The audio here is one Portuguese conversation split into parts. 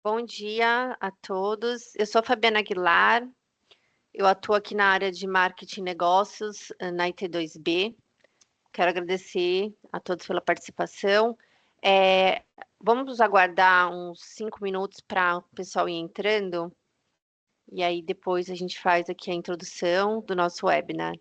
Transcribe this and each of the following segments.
Bom dia a todos. Eu sou a Fabiana Aguilar, eu atuo aqui na área de marketing e negócios na IT2B. Quero agradecer a todos pela participação. É, Vamos aguardar uns 5 minutos para o pessoal ir entrando, e aí depois a gente faz aqui a introdução do nosso webinar.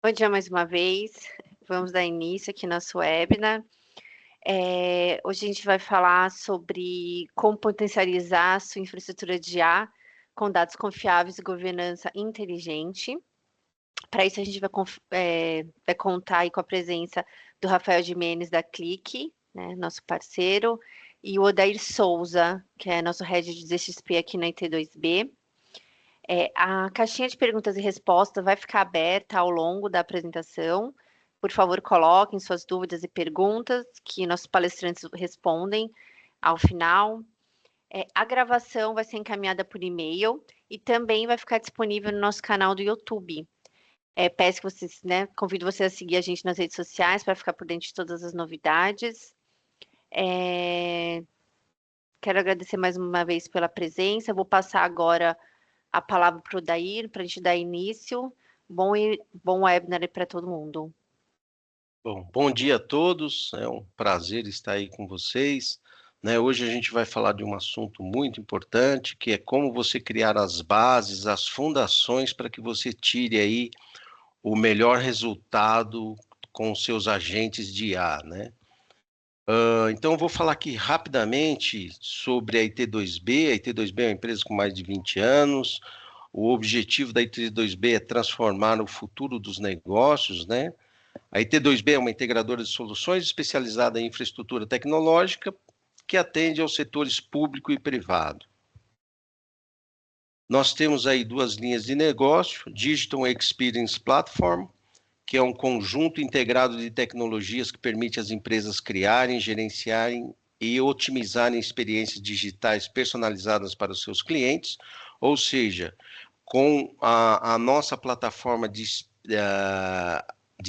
Bom dia mais uma vez. Vamos dar início aqui no nosso webinar. Hoje a gente vai falar sobre como potencializar a sua infraestrutura de IA com dados confiáveis e governança inteligente. Para isso, a gente vai contar aí com a presença do Rafael Gimenez, da Clique, né, nosso parceiro, e o Odair Souza, que é nosso head de DXP aqui na IT2B. A caixinha de perguntas e respostas vai ficar aberta ao longo da apresentação. Por favor, coloquem suas dúvidas e perguntas, que nossos palestrantes respondem ao final. A gravação vai ser encaminhada por e-mail e também vai ficar disponível no nosso canal do YouTube. Peço que vocês, né, convido vocês a seguir a gente nas redes sociais para ficar por dentro de todas as novidades. Quero agradecer mais uma vez pela presença. Vou passar agora a palavra para o Odair, para a gente dar início. Bom webinar para todo mundo. Bom dia a todos, é um prazer estar aí com vocês. Hoje a gente vai falar de um assunto muito importante, que é como você criar as bases, as fundações para que você tire aí o melhor resultado com os seus agentes de IA, né? Então eu vou falar aqui rapidamente sobre a IT2B. A IT2B é uma empresa com mais de 20 anos. O objetivo da IT2B é transformar o futuro dos negócios, né? A IT2B é uma integradora de soluções especializada em infraestrutura tecnológica que atende aos setores público e privado. Nós temos aí duas linhas de negócio: Digital Experience Platform, que é um conjunto integrado de tecnologias que permite às empresas criarem, gerenciarem e otimizarem experiências digitais personalizadas para os seus clientes, ou seja, com a nossa plataforma de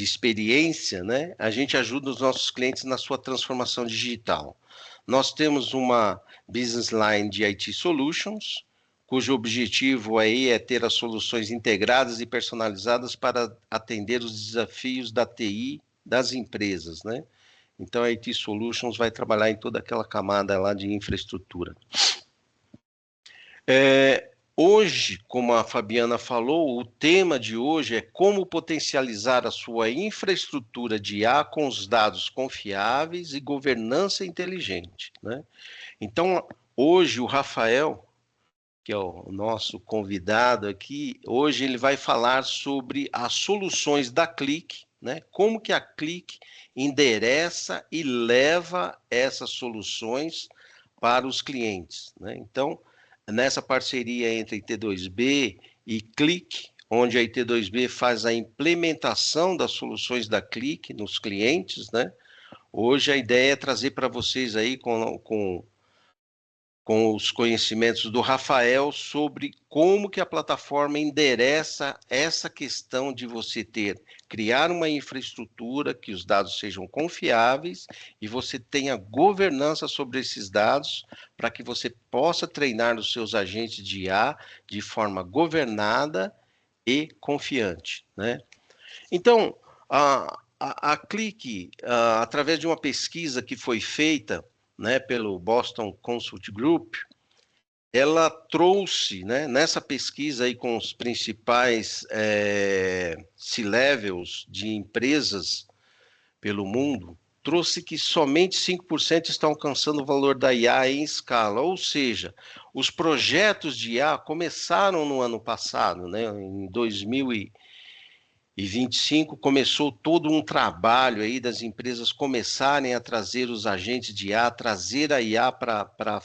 experiência, né, a gente ajuda os nossos clientes na sua transformação digital. Nós temos uma business line de IT Solutions, cujo objetivo aí é ter as soluções integradas e personalizadas para atender os desafios da TI das empresas, né? Então, a IT Solutions vai trabalhar em toda aquela camada lá de infraestrutura. Hoje, como a Fabiana falou, o tema de hoje é como potencializar a sua infraestrutura de IA com os dados confiáveis e governança inteligente, né? Então, hoje o Rafael, que é o nosso convidado aqui, hoje ele vai falar sobre as soluções da Clique, né? Como que a Clique endereça e leva essas soluções para os clientes, né? Então, nessa parceria entre a IT2B e Clique, onde a IT2B faz a implementação das soluções da Clique nos clientes, né? Hoje a ideia é trazer para vocês aí com os conhecimentos do Rafael sobre como que a plataforma endereça essa questão de você criar uma infraestrutura, que os dados sejam confiáveis e você tenha governança sobre esses dados para que você possa treinar os seus agentes de IA de forma governada e confiante, né? Então, a Clique, através de uma pesquisa que foi feita, né, pelo Boston Consult Group, ela trouxe, né, nessa pesquisa aí com os principais C-levels de empresas pelo mundo, trouxe que somente 5% estão alcançando o valor da IA em escala, ou seja, os projetos de IA começaram no ano passado, né, em 2025 começou todo um trabalho aí das empresas começarem a trazer os agentes de IA, trazer a IA para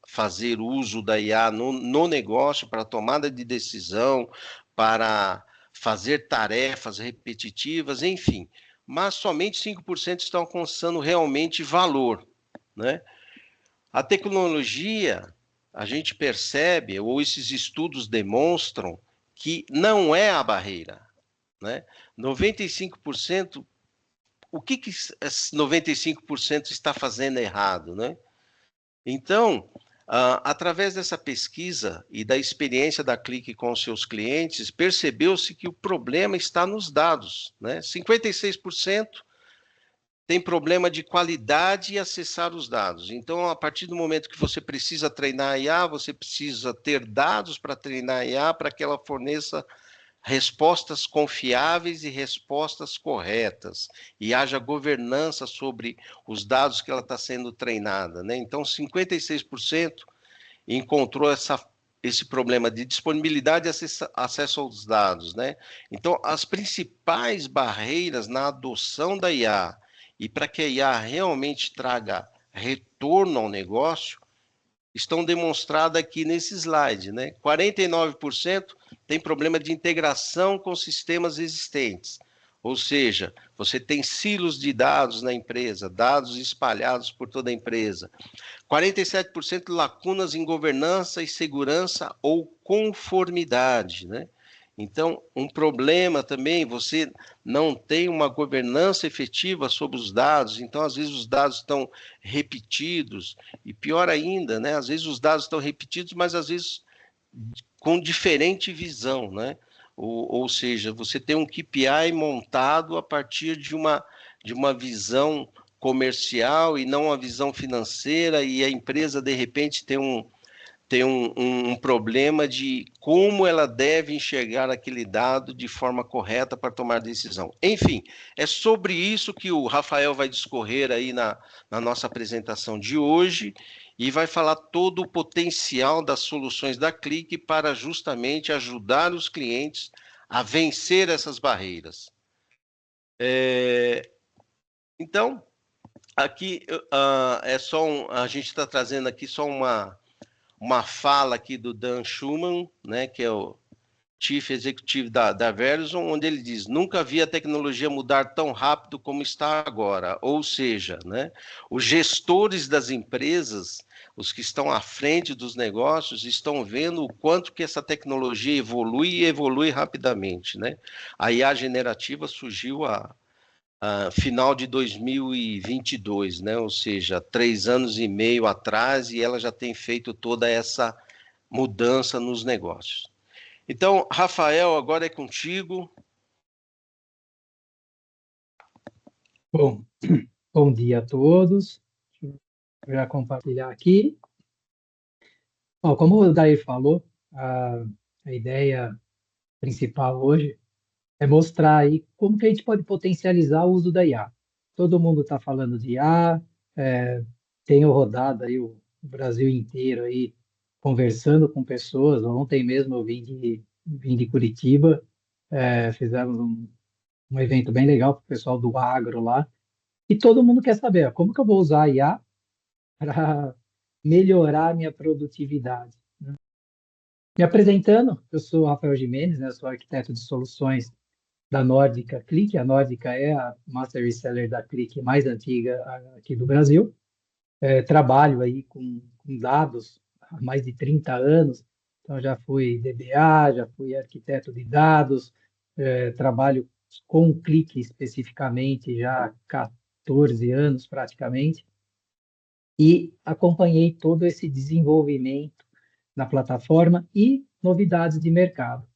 fazer uso da IA no negócio, para tomada de decisão, para fazer tarefas repetitivas, enfim. Mas somente 5% estão alcançando realmente valor, né? A tecnologia, a gente percebe, ou esses estudos demonstram, que não é a barreira, né? 95%, o que esse 95% está fazendo errado, né? Então, através dessa pesquisa e da experiência da Clique com os seus clientes, percebeu-se que o problema está nos dados, né? 56% tem problema de qualidade e acessar os dados. Então, a partir do momento que você precisa treinar a IA, você precisa ter dados para treinar a IA para que ela forneça respostas confiáveis e respostas corretas, e haja governança sobre os dados que ela está sendo treinada, né? Então, 56% encontrou essa esse problema de disponibilidade e acesso aos dados, né? Então, as principais barreiras na adoção da IA e para que a IA realmente traga retorno ao negócio estão demonstradas aqui nesse slide, né? 49% tem problema de integração com sistemas existentes. Ou seja, você tem silos de dados na empresa, dados espalhados por toda a empresa. 47% lacunas em governança e segurança ou conformidade, né? Então, um problema também, você não tem uma governança efetiva sobre os dados, então, às vezes, os dados estão repetidos, e pior ainda, né? Às vezes, os dados estão repetidos, mas, às vezes, com diferente visão, né? Ou seja, você tem um KPI montado a partir de uma visão comercial e não uma visão financeira, e a empresa, de repente, tem um problema de como ela deve enxergar aquele dado de forma correta para tomar decisão. Enfim, é sobre isso que o Rafael vai discorrer aí na nossa apresentação de hoje e vai falar todo o potencial das soluções da Clique para justamente ajudar os clientes a vencer essas barreiras. Então, aqui é só a gente está trazendo aqui só uma fala aqui do Dan Schumann, né, que é o Chief Executive da Verizon, onde ele diz: nunca vi a tecnologia mudar tão rápido como está agora. Ou seja, né, os gestores das empresas, os que estão à frente dos negócios, estão vendo o quanto que essa tecnologia evolui e evolui rapidamente, né? A IA generativa surgiu final de 2022, né? Ou seja, 3 anos e meio atrás, e ela já tem feito toda essa mudança nos negócios. Então, Rafael, agora é contigo. Bom, bom dia a todos. Deixa eu já compartilhar aqui. Bom, como o Dair falou, a ideia principal hoje é mostrar aí como que a gente pode potencializar o uso da IA. Todo mundo está falando de IA, tenho rodado aí o Brasil inteiro aí conversando com pessoas. Ontem mesmo eu vim de Curitiba, fizemos um evento bem legal para o pessoal do agro lá, e todo mundo quer saber, ó, como que eu vou usar a IA para melhorar a minha produtividade, né? Me apresentando, eu sou Rafael Gimenez, né, sou arquiteto de soluções da Nórdica Click. A Nórdica é a master reseller da Click mais antiga aqui do Brasil. Trabalho aí com dados há mais de 30 anos, então já fui DBA, já fui arquiteto de dados, trabalho com o Click especificamente já há 14 anos praticamente, e acompanhei todo esse desenvolvimento da plataforma e novidades de mercado.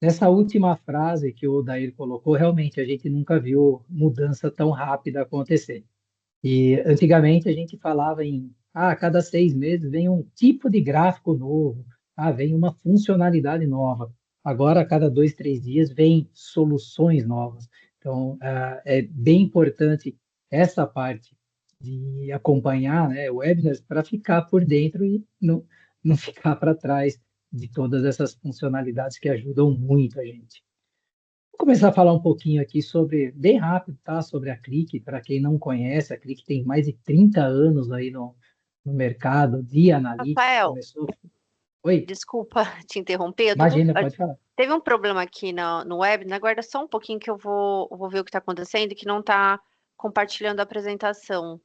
Nessa última frase que o Odair colocou, realmente a gente nunca viu mudança tão rápida acontecer. E antigamente a gente falava a cada 6 meses vem um tipo de gráfico novo, vem uma funcionalidade nova. Agora, a cada 2, 3 dias, vem soluções novas. Então, é bem importante essa parte de acompanhar, né, webinars para ficar por dentro e não ficar para trás de todas essas funcionalidades que ajudam muito a gente. Vou começar a falar um pouquinho aqui sobre, bem rápido, tá? Sobre a Click. Para quem não conhece, a Click tem mais de 30 anos aí no mercado de analytics. Rafael, Começou. Oi, desculpa te interromper. imagina, pode falar. Teve um problema aqui no web, né? Aguarda só um pouquinho que eu vou ver o que está acontecendo e que não está compartilhando a apresentação.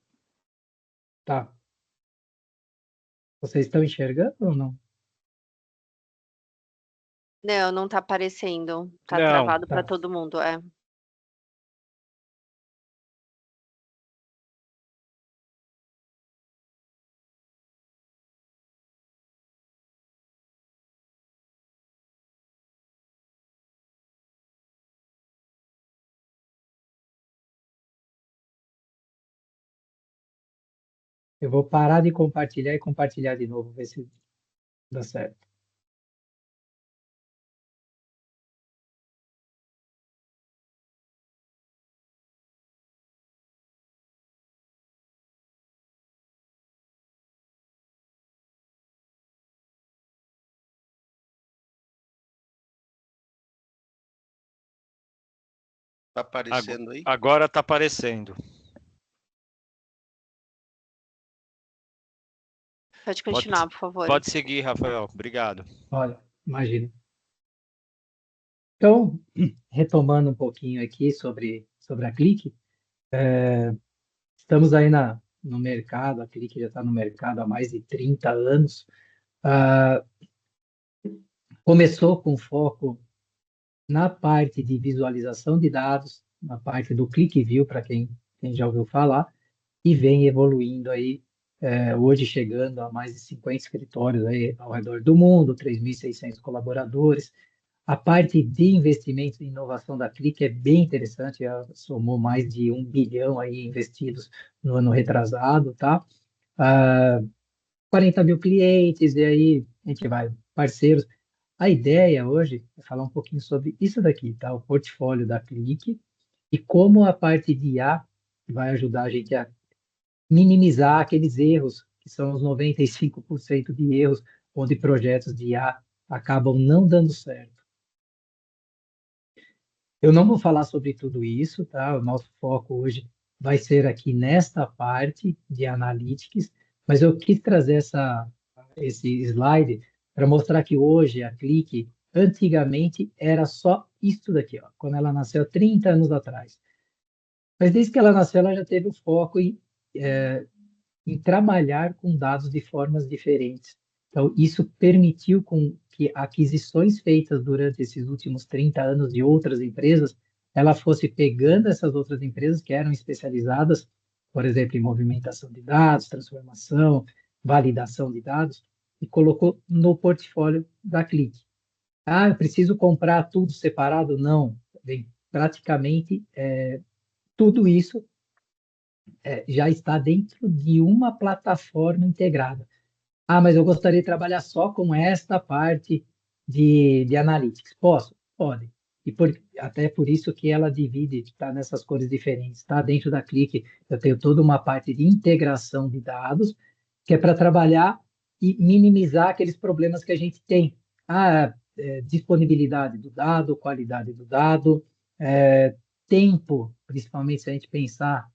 Tá. Vocês estão enxergando ou não? Não está aparecendo. Está Não. travado para Tá. todo mundo. Eu vou parar de compartilhar e compartilhar de novo, ver se dá certo. Está aparecendo aí? Agora está aparecendo. Pode continuar, por favor. Pode seguir, Rafael. Obrigado. Olha, imagina. Então, retomando um pouquinho aqui sobre a Clique, estamos aí no mercado, a Clique já está no mercado há mais de 30 anos. Começou com foco na parte de visualização de dados, na parte do Click View, para quem já ouviu falar, e vem evoluindo aí, hoje chegando a mais de 50 escritórios aí ao redor do mundo, 3.600 colaboradores. A parte de investimento e inovação da Click é bem interessante, ela somou mais de 1 bilhão aí investidos no ano retrasado, tá? 40 mil clientes, e aí a gente vai, parceiros. A ideia hoje é falar um pouquinho sobre isso daqui, tá? O portfólio da Clique e como a parte de IA vai ajudar a gente a minimizar aqueles erros, que são os 95% de erros, onde projetos de IA acabam não dando certo. Eu não vou falar sobre tudo isso, tá? O nosso foco hoje vai ser aqui nesta parte de Analytics, mas eu quis trazer esse slide para mostrar que hoje a Clique, antigamente, era só isso daqui, ó, quando ela nasceu 30 anos atrás. Mas desde que ela nasceu, ela já teve o foco em trabalhar com dados de formas diferentes. Então, isso permitiu que aquisições feitas durante esses últimos 30 anos de outras empresas, ela fosse pegando essas outras empresas que eram especializadas, por exemplo, em movimentação de dados, transformação, validação de dados, e colocou no portfólio da Clique. Ah, eu preciso comprar tudo separado? Não. Bem, praticamente tudo isso já está dentro de uma plataforma integrada. Ah, mas eu gostaria de trabalhar só com esta parte de Analytics. Posso? Pode. E até por isso que ela divide, está nessas cores diferentes. Tá? Dentro da Clique, eu tenho toda uma parte de integração de dados, que é para trabalhar e minimizar aqueles problemas que a gente tem. Disponibilidade do dado, qualidade do dado, tempo, principalmente se a gente pensar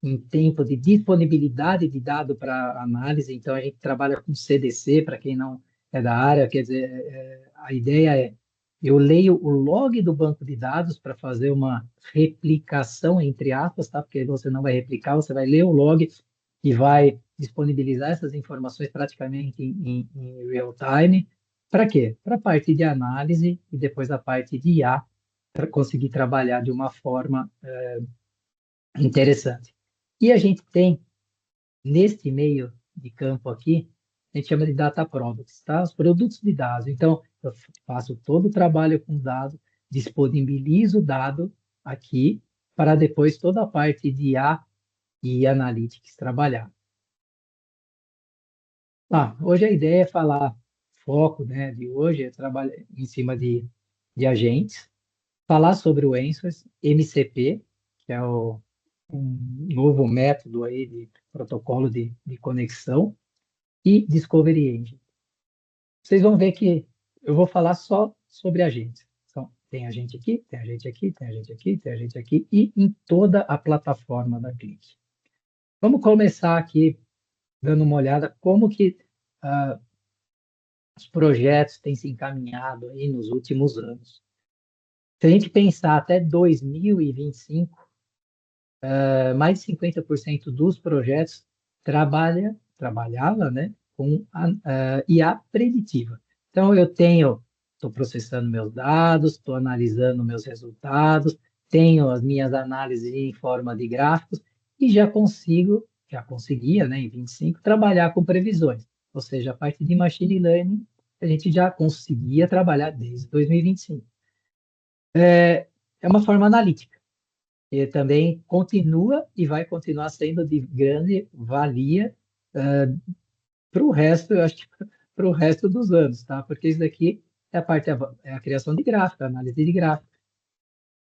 em tempo de disponibilidade de dado para análise. Então, a gente trabalha com CDC, para quem não é da área, quer dizer, a ideia é, eu leio o log do banco de dados para fazer uma replicação, entre aspas, tá? Porque você não vai replicar, você vai ler o log e vai disponibilizar essas informações praticamente em real time. Para quê? Para a parte de análise e depois a parte de IA, para conseguir trabalhar de uma forma interessante. E a gente tem, neste meio de campo aqui, a gente chama de data products, tá? Os produtos de dados. Então, eu faço todo o trabalho com dados, disponibilizo o dado aqui, para depois toda a parte de IA e Analytics trabalhar. Hoje a ideia é falar, foco, né, de hoje é trabalhar em cima de agentes, falar sobre o Answers, MCP, que é um novo método aí de protocolo de conexão, e Discovery Engine. Vocês vão ver que eu vou falar só sobre agentes. Então, tem agente aqui, tem agente aqui, tem agente aqui, tem agente aqui, e em toda a plataforma da Clique. Vamos começar aqui dando uma olhada como que os projetos têm se encaminhado aí nos últimos anos. Se a gente pensar até 2025, mais de 50% dos projetos trabalhava, né, com IA preditiva. Então, estou processando meus dados, estou analisando meus resultados, tenho as minhas análises em forma de gráficos e já conseguia, né, em 25, trabalhar com previsões. Ou seja, a parte de machine learning a gente já conseguia trabalhar desde 2025. É uma forma analítica. E também continua e vai continuar sendo de grande valia para o resto, eu acho que para o resto dos anos, tá? Porque isso daqui é a criação de gráfico, a análise de gráfico.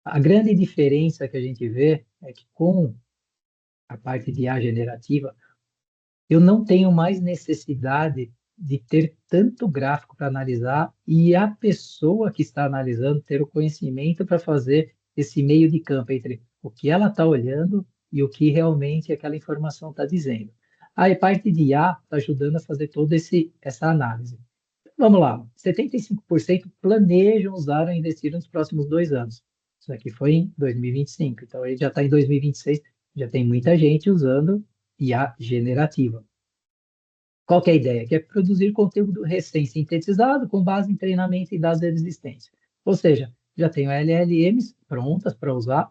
A grande diferença que a gente vê é que com a parte de IA generativa, eu não tenho mais necessidade de ter tanto gráfico para analisar e a pessoa que está analisando ter o conhecimento para fazer esse meio de campo entre o que ela está olhando e o que realmente aquela informação está dizendo. Aí, a parte de IA está ajudando a fazer toda essa análise. Vamos lá, 75% planejam usar ou investir nos próximos 2 anos. Isso aqui foi em 2025, então ele já está em 2026, já tem muita gente usando IA generativa. Qual que é a ideia? Que é produzir conteúdo recém-sintetizado com base em treinamento e dados existentes. Ou seja, já tenho LLMs prontas para usar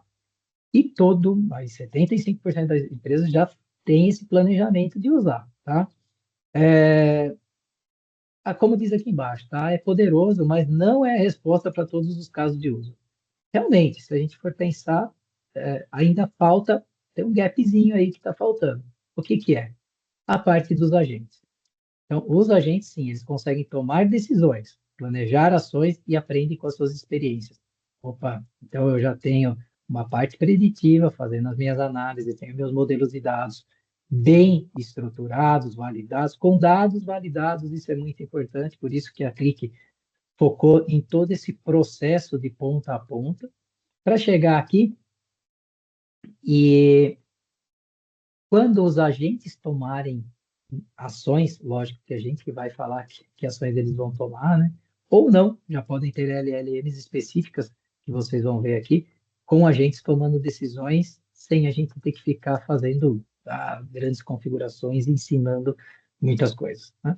e mais 75% das empresas já tem esse planejamento de usar, tá? Como diz aqui embaixo, tá? É poderoso, mas não é a resposta para todos os casos de uso. Realmente, se a gente for pensar, ainda falta, tem um gapzinho aí que está faltando. O que que é? A parte dos agentes. Então, os agentes, sim, eles conseguem tomar decisões, planejar ações e aprendem com as suas experiências. Opa, então eu já tenho uma parte preditiva, fazendo as minhas análises, tenho meus modelos de dados bem estruturados, validados, com dados validados, isso é muito importante, por isso que a Click focou em todo esse processo de ponta a ponta, para chegar aqui e quando os agentes tomarem ações, lógico que a gente que vai falar que ações eles vão tomar, né? Ou não, já podem ter LLMs específicas, que vocês vão ver aqui, com agentes tomando decisões, sem a gente ter que ficar fazendo grandes configurações, ensinando muitas coisas, né?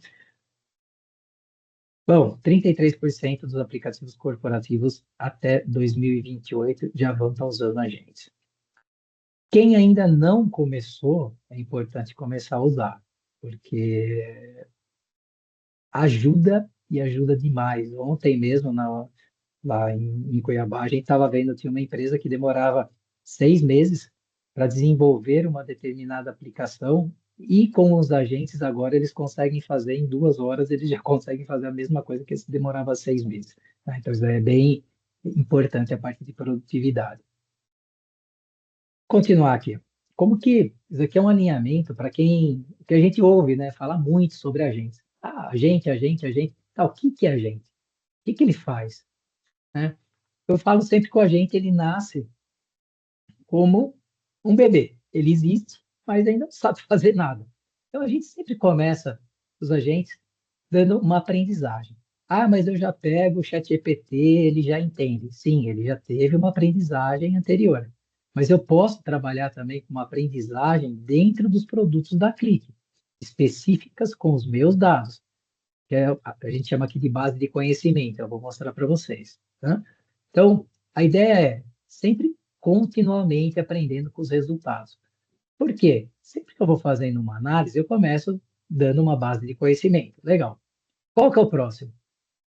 Bom, 33% dos aplicativos corporativos até 2028 já vão estar usando agentes. Quem ainda não começou, é importante começar a usar, porque ajuda e ajuda demais. Ontem mesmo, lá em Cuiabá, a gente estava vendo, tinha uma empresa que demorava 6 meses para desenvolver uma determinada aplicação e com os agentes agora eles conseguem fazer em 2 horas, eles já conseguem fazer a mesma coisa que se demorava 6 meses, tá? Então, isso é bem importante a parte de produtividade. Continuar aqui. Como que isso aqui é um alinhamento para quem que a gente ouve, né? Fala muito sobre agentes. Agente, agente, agente. Tá, o que que é agente? O que que ele faz, né? Eu falo sempre que o agente ele nasce como um bebê. Ele existe, mas ainda não sabe fazer nada. Então a gente sempre começa os agentes dando uma aprendizagem. Mas eu já pego o ChatGPT, ele já entende. Sim, ele já teve uma aprendizagem anterior. Mas eu posso trabalhar também com uma aprendizagem dentro dos produtos da Click, específicas com os meus dados, que a gente chama aqui de base de conhecimento. Eu vou mostrar para vocês, tá? Então, a ideia é sempre continuamente aprendendo com os resultados. Por quê? Sempre que eu vou fazendo uma análise, eu começo dando uma base de conhecimento. Legal. Qual que é o próximo?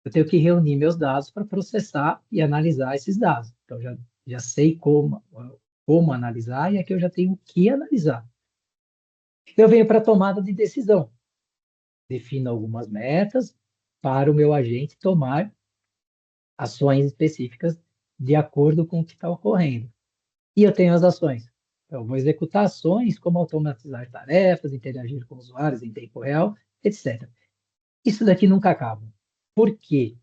Eu tenho que reunir meus dados para processar e analisar esses dados. Então, já sei como analisar e aqui eu já tenho o que analisar. Eu venho para a tomada de decisão. Defino algumas metas para o meu agente tomar ações específicas de acordo com o que está ocorrendo. E eu tenho as ações. Então, eu vou executar ações como automatizar tarefas, interagir com usuários em tempo real, etc. Isso daqui nunca acaba. Por quê?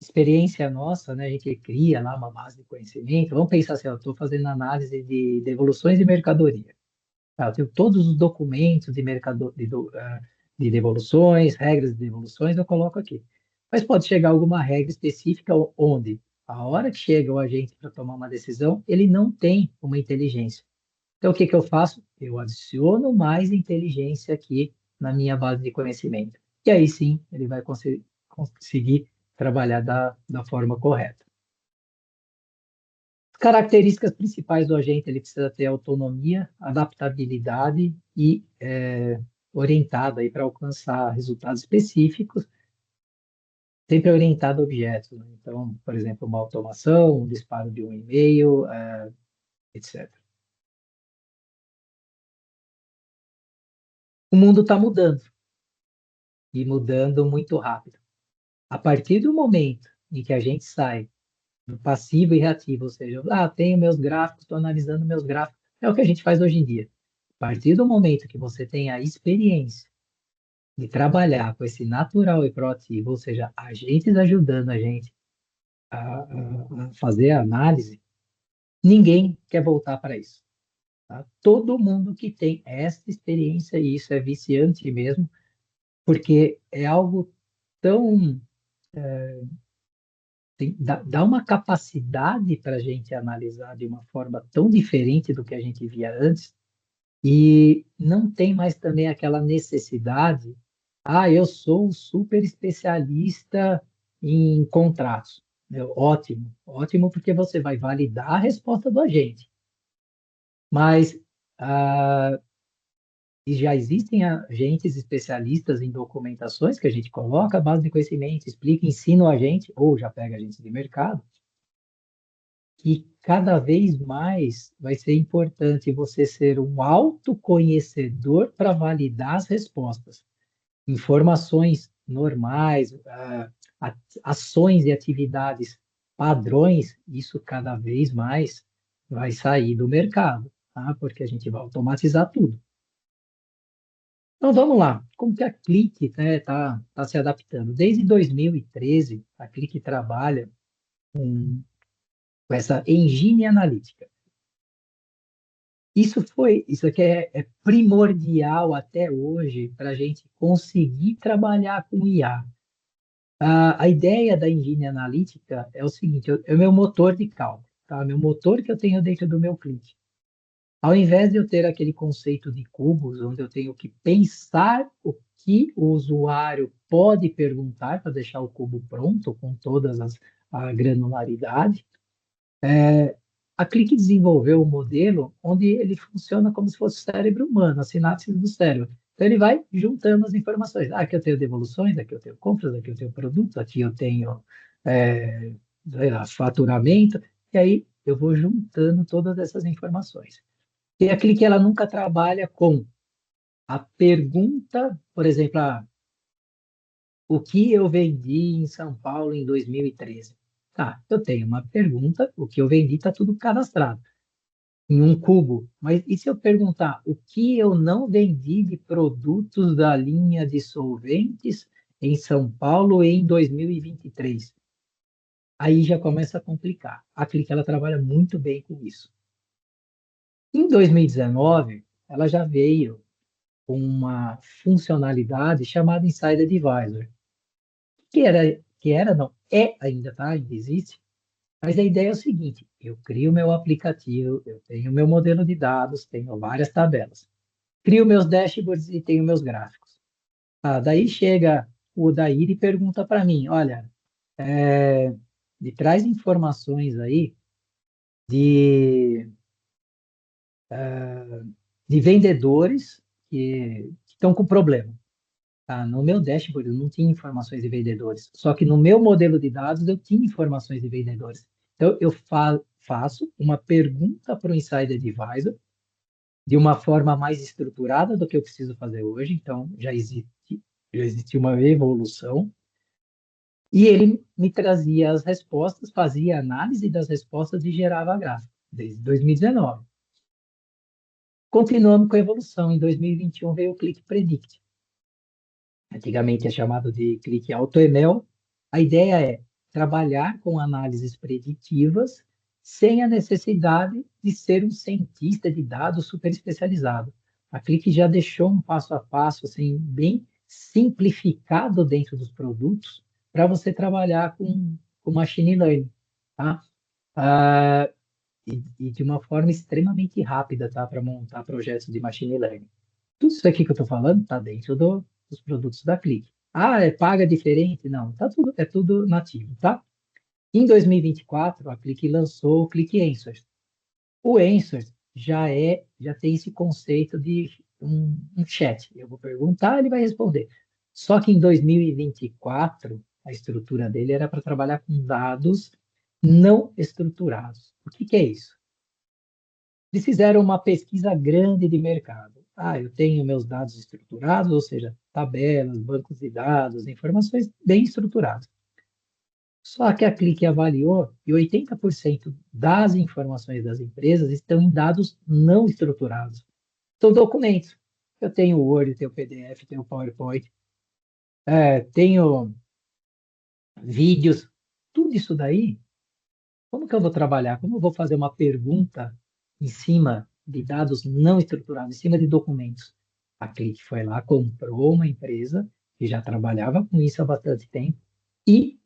Experiência nossa, né? A gente cria lá uma base de conhecimento. Vamos pensar assim, eu estou fazendo análise de devoluções de mercadoria. Tá, eu tenho todos os documentos de devoluções, regras de devoluções, eu coloco aqui. Mas pode chegar alguma regra específica onde, a hora que chega o agente para tomar uma decisão, ele não tem uma inteligência. Então, o que que eu faço? Eu adiciono mais inteligência aqui na minha base de conhecimento. E aí sim, ele vai conseguir trabalhar da forma correta. Características principais do agente, ele precisa ter autonomia, adaptabilidade e orientado aí para alcançar resultados específicos, sempre orientado a objetos, né? Então, por exemplo, uma automação, um disparo de um e-mail, etc. O mundo está mudando, e mudando muito rápido. A partir do momento em que a gente sai do passivo e reativo, ou seja, tenho meus gráficos, estou analisando meus gráficos, é o que a gente faz hoje em dia. A partir do momento que você tem a experiência de trabalhar com esse natural e proativo, ou seja, agentes ajudando a gente a fazer a análise, ninguém quer voltar para isso. Tá? Todo mundo que tem essa experiência, e isso é viciante mesmo, porque é algo tão... dá uma capacidade para a gente analisar de uma forma tão diferente do que a gente via antes, e não tem mais também aquela necessidade, eu sou um super especialista em contratos. Ótimo, ótimo, porque você vai validar a resposta do agente. Mas ah, e já existem agentes especialistas em documentações que a gente coloca a base de conhecimento, explica, ensina o agente, ou já pega agente de mercado, que cada vez mais vai ser importante você ser um autoconhecedor para validar as respostas. Informações normais, ações e atividades padrões, isso cada vez mais vai sair do mercado, tá? Porque a gente vai automatizar tudo. Então vamos lá, como que a Click tá se adaptando? Desde 2013, a Click trabalha com essa engine analítica. Isso aqui é primordial até hoje para a gente conseguir trabalhar com IA. A ideia da engine analítica é o seguinte: é o meu motor de cálculo, tá? Meu motor que eu tenho dentro do meu Click. Ao invés de eu ter aquele conceito de cubos, onde eu tenho que pensar o que o usuário pode perguntar para deixar o cubo pronto, com a granularidade, a Click desenvolveu um modelo onde ele funciona como se fosse o cérebro humano, as sinapses do cérebro. Então, ele vai juntando as informações. Aqui eu tenho devoluções, aqui eu tenho compras, aqui eu tenho produto, aqui eu tenho sei lá, faturamento, e aí eu vou juntando todas essas informações. E a Click, ela nunca trabalha com a pergunta, por exemplo, o que eu vendi em São Paulo em 2013? Tá, eu tenho uma pergunta, o que eu vendi está tudo cadastrado em um cubo. Mas e se eu perguntar o que eu não vendi de produtos da linha de solventes em São Paulo em 2023? Aí já começa a complicar. A Click, ela trabalha muito bem com isso. Em 2019, ela já veio com uma funcionalidade chamada Inside Advisor, não, ainda, tá? Ainda existe. Mas a ideia é o seguinte: eu crio meu aplicativo, eu tenho meu modelo de dados, tenho várias tabelas. Crio meus dashboards e tenho meus gráficos. Daí chega o Odair e pergunta para mim: olha, me traz informações aí de, de vendedores que estão com problema. No meu dashboard eu não tinha informações de vendedores, só que no meu modelo de dados eu tinha informações de vendedores. Então, eu faço uma pergunta para o Inside Advisor de uma forma mais estruturada do que eu preciso fazer hoje. Então, já existe uma evolução. E ele me trazia as respostas, fazia análise das respostas e gerava gráfico, desde 2019. Continuamos com a evolução. Em 2021 veio o Click Predict. Antigamente é chamado de Click AutoML. A ideia é trabalhar com análises preditivas sem a necessidade de ser um cientista de dados super especializado. A Click já deixou um passo a passo assim, bem simplificado dentro dos produtos para você trabalhar com machine learning, tá? E de uma forma extremamente rápida, tá? Para montar projetos de machine learning. Tudo isso aqui que eu estou falando está dentro dos produtos da Click. Paga diferente? Não, é tudo nativo, tá? Em 2024, a Click lançou o Click Answers. O Answers já tem esse conceito de um chat. Eu vou perguntar, ele vai responder. Só que em 2024, a estrutura dele era para trabalhar com dados não estruturados. O que é isso? Eles fizeram uma pesquisa grande de mercado. Eu tenho meus dados estruturados, ou seja, tabelas, bancos de dados, informações bem estruturadas. Só que a Click avaliou que 80% das informações das empresas estão em dados não estruturados. São documentos. Eu tenho o Word, tenho o PDF, tenho o PowerPoint, tenho vídeos, tudo isso daí, como que eu vou trabalhar? Como eu vou fazer uma pergunta em cima de dados não estruturados, em cima de documentos? A Click foi lá, comprou uma empresa que já trabalhava com isso há bastante tempo e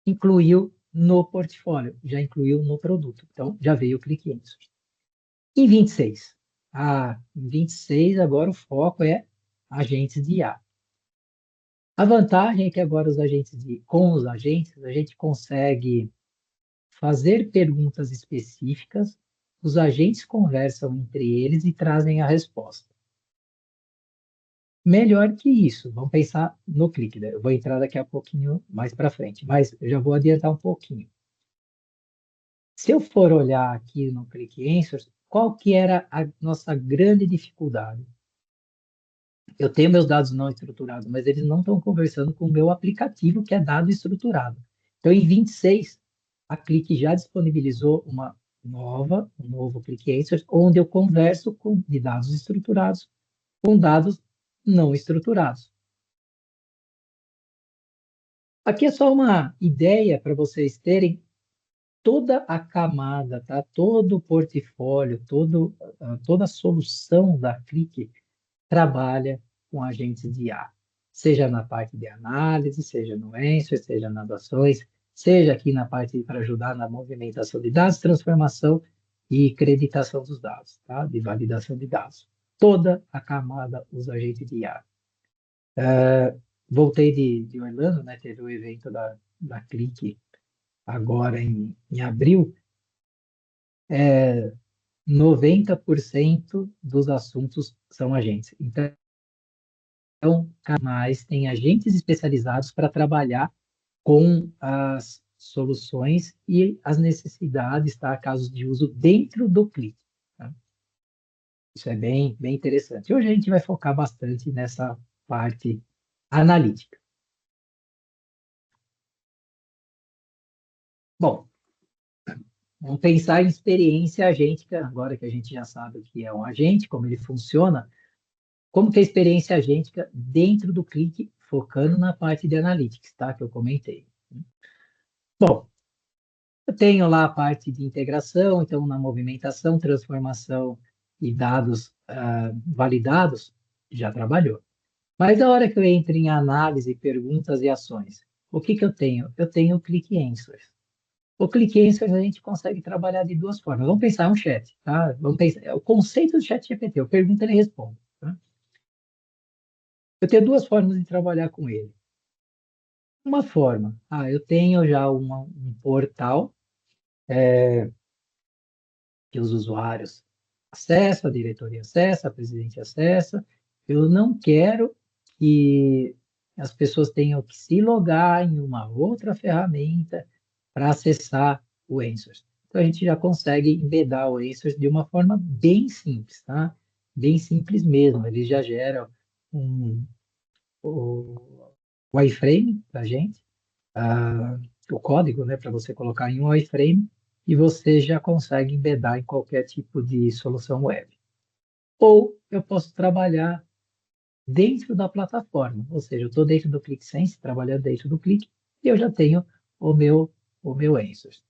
incluiu no portfólio, já incluiu no produto. Então, já veio o Click Answers. Em 26. Em 26 agora o foco é agentes de IA. A vantagem é que agora com os agentes, a gente consegue fazer perguntas específicas, os agentes conversam entre eles e trazem a resposta. Melhor que isso, vamos pensar no Click, né? Eu vou entrar daqui a pouquinho mais para frente, mas eu já vou adiantar um pouquinho. Se eu for olhar aqui no Click Answers, qual que era a nossa grande dificuldade? Eu tenho meus dados não estruturados, mas eles não estão conversando com o meu aplicativo, que é dado estruturado. Então, em 26, a Click já disponibilizou um novo Click Answers, onde eu converso de dados estruturados com dados não estruturados. Aqui é só uma ideia para vocês terem toda a camada, tá? Todo o portfólio, toda a solução da Click trabalha com agentes de IA, seja na parte de análise, seja no Answer, seja nas ações, seja aqui na parte para ajudar na movimentação de dados, transformação e creditação dos dados, tá? De validação de dados. Toda a camada usa agente de IA. Voltei de Orlando, né? Teve o evento da Click agora em abril. 90% dos assuntos são agentes. Então, mais tem agentes especializados para trabalhar com as soluções e as necessidades, tá? Casos de uso dentro do Click. Tá? Isso é bem interessante. Hoje a gente vai focar bastante nessa parte analítica. Bom, vamos pensar em experiência agêntica, agora que a gente já sabe o que é um agente, como ele funciona. Como que é a experiência agêntica dentro do Click, focando na parte de analytics, tá? Que eu comentei. Bom, eu tenho lá a parte de integração, então na movimentação, transformação e dados validados, já trabalhou. Mas a hora que eu entro em análise, perguntas e ações, o que eu tenho? Eu tenho o Click Answers. O Click Answers a gente consegue trabalhar de duas formas. Vamos pensar um chat, tá? Vamos pensar, o conceito do chat GPT, eu pergunto, ele responde. Tá? Eu tenho duas formas de trabalhar com ele. Uma forma, eu tenho já um portal que os usuários acessam, a diretoria acessa, a presidente acessa. Eu não quero que as pessoas tenham que se logar em uma outra ferramenta para acessar o Answers. Então, a gente já consegue embedar o Answers de uma forma bem simples, tá? Bem simples mesmo. Ele já gera o iframe para a gente, o código, né, para você colocar em um iframe, e você já consegue embedar em qualquer tipo de solução web. Ou eu posso trabalhar dentro da plataforma, ou seja, eu estou dentro do ClickSense, trabalhando dentro do Click, e eu já tenho o meu Answers.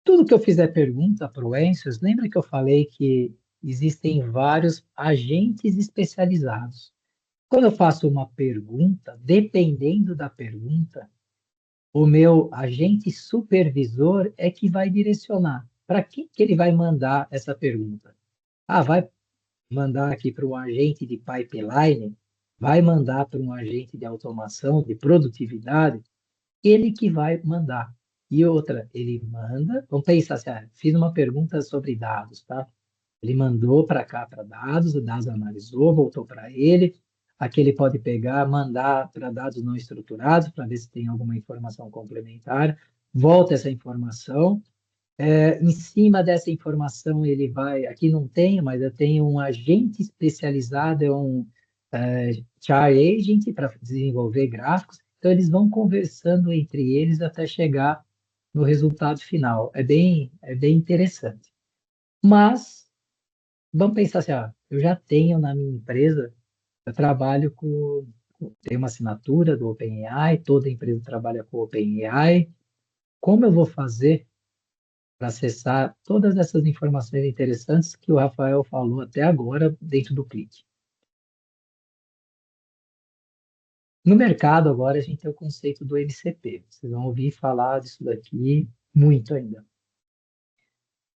Tudo que eu fizer pergunta para o Answers, lembra que eu falei que existem vários agentes especializados. Quando eu faço uma pergunta, dependendo da pergunta, o meu agente supervisor é que vai direcionar. Para que ele vai mandar essa pergunta? Vai mandar aqui para um agente de pipeline, vai mandar para um agente de automação, de produtividade, ele que vai mandar. E outra, ele manda, vamos pensar assim, fiz uma pergunta sobre dados, tá? Ele mandou para cá para dados, o dados analisou, voltou para ele. Aqui ele pode pegar, mandar para dados não estruturados, para ver se tem alguma informação complementar. Volta essa informação. Em cima dessa informação, ele vai. Aqui não tenho, mas eu tenho um agente especializado, é um char agent para desenvolver gráficos. Então, eles vão conversando entre eles até chegar no resultado final. É bem interessante. Mas vamos pensar assim, eu já tenho na minha empresa, eu trabalho com tem uma assinatura do OpenAI, toda empresa trabalha com o OpenAI. Como eu vou fazer para acessar todas essas informações interessantes que o Rafael falou até agora dentro do Clique? No mercado, agora, a gente tem o conceito do MCP. Vocês vão ouvir falar disso daqui muito ainda.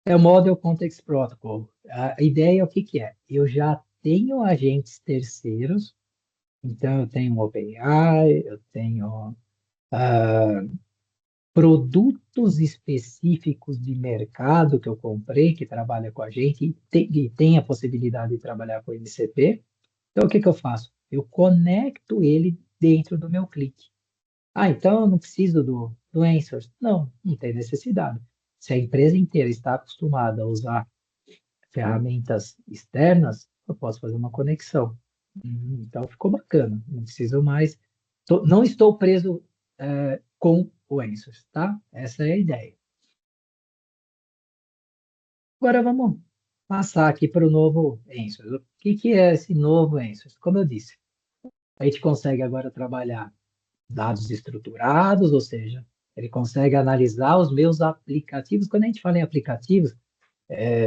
É o Model Context Protocol. A ideia é o que que é? Eu já tenho agentes terceiros, então eu tenho o OpenAI, eu tenho produtos específicos de mercado que eu comprei, que trabalha com a gente, e tem a possibilidade de trabalhar com MCP. Então, o que que eu faço? Eu conecto ele dentro do meu Clique. Ah, então eu não preciso do Answers. Não, não tem necessidade. Se a empresa inteira está acostumada a usar ferramentas externas, eu posso fazer uma conexão. Então ficou bacana. Não preciso mais. Não estou preso com o Answers, tá? Essa é a ideia. Agora vamos passar aqui para o novo Answers. O que que é esse novo Answers? Como eu disse, a gente consegue agora trabalhar dados estruturados, ou seja, ele consegue analisar os meus aplicativos. Quando a gente fala em aplicativos,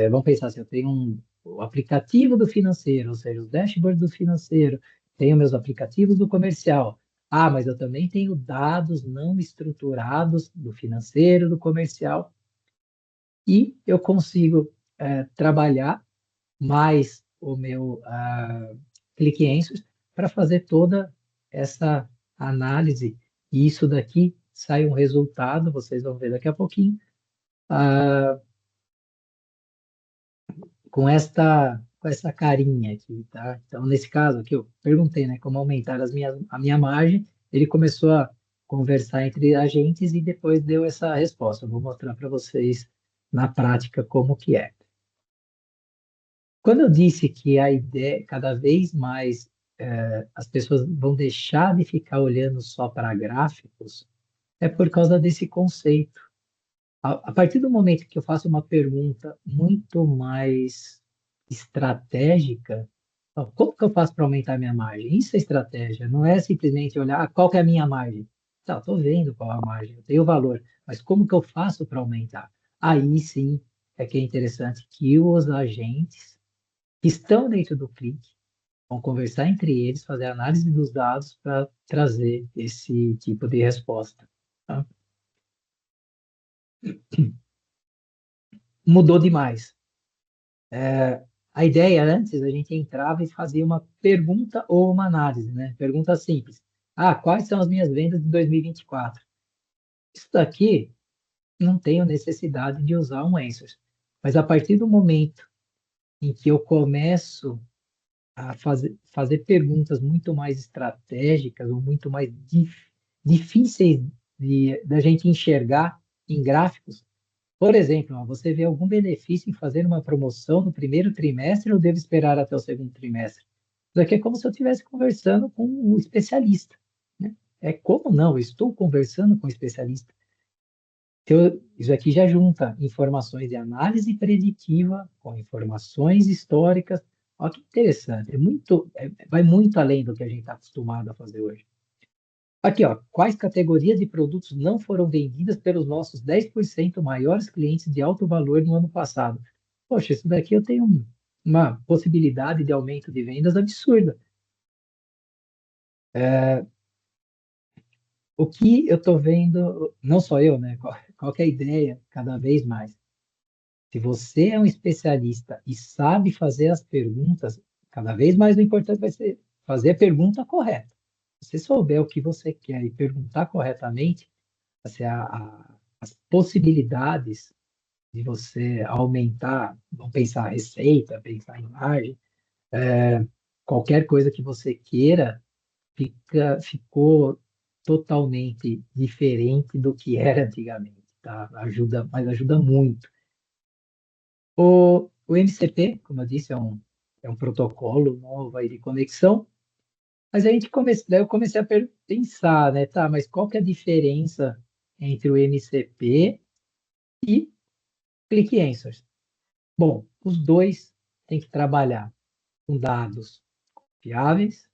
vamos pensar assim, eu tenho o aplicativo do financeiro, ou seja, os dashboards do financeiro, tenho meus aplicativos do comercial. Ah, mas eu também tenho dados não estruturados do financeiro, do comercial, e eu consigo trabalhar mais o meu Click Answers para fazer toda essa análise. E isso daqui sai um resultado, vocês vão ver daqui a pouquinho, com essa carinha aqui, tá? Então, nesse caso aqui, eu perguntei, né, como aumentar a minha margem, ele começou a conversar entre agentes e depois deu essa resposta. Eu vou mostrar para vocês na prática como que é. Quando eu disse que a ideia, cada vez mais as pessoas vão deixar de ficar olhando só para gráficos, é por causa desse conceito. A partir do momento que eu faço uma pergunta muito mais estratégica, ó, como que eu faço para aumentar a minha margem? Isso é estratégia, não é simplesmente olhar qual que é a minha margem. Tá, estou vendo qual é a margem, eu tenho o valor, mas como que eu faço para aumentar? Aí sim é que é interessante que os agentes que estão dentro do Clique vão conversar entre eles, fazer análise dos dados para trazer esse tipo de resposta. Tá? Mudou demais. A ideia antes, a gente entrava e fazia uma pergunta ou uma análise, né? Pergunta simples. Ah, quais são as minhas vendas de 2024? Isso daqui não tenho necessidade de usar um Answers. Mas a partir do momento em que eu começo a fazer perguntas muito mais estratégicas ou muito mais difíceis da gente enxergar em gráficos. Por exemplo, ó, você vê algum benefício em fazer uma promoção no primeiro trimestre ou devo esperar até o segundo trimestre? Isso aqui é como se eu estivesse conversando com um especialista, né? É como não, eu estou conversando com um especialista. Então, isso aqui já junta informações de análise preditiva com informações históricas. Olha que interessante, vai muito além do que a gente está acostumado a fazer hoje. Aqui, ó, quais categorias de produtos não foram vendidas pelos nossos 10% maiores clientes de alto valor no ano passado? Poxa, isso daqui eu tenho uma possibilidade de aumento de vendas absurda. O que eu estou vendo, não só eu, né? Qual que é a ideia cada vez mais? Se você é um especialista e sabe fazer as perguntas, cada vez mais o importante vai ser fazer a pergunta correta. Se você souber o que você quer e perguntar corretamente, assim, as possibilidades de você aumentar, vamos pensar receita, pensar em margem, qualquer coisa que você queira, ficou totalmente diferente do que era antigamente, tá? Mas ajuda muito. O MCP, como eu disse, é um protocolo novo aí de conexão, mas daí eu comecei a pensar, né, tá, mas qual que é a diferença entre o MCP e Click Answers? Bom, os dois têm que trabalhar com dados confiáveis,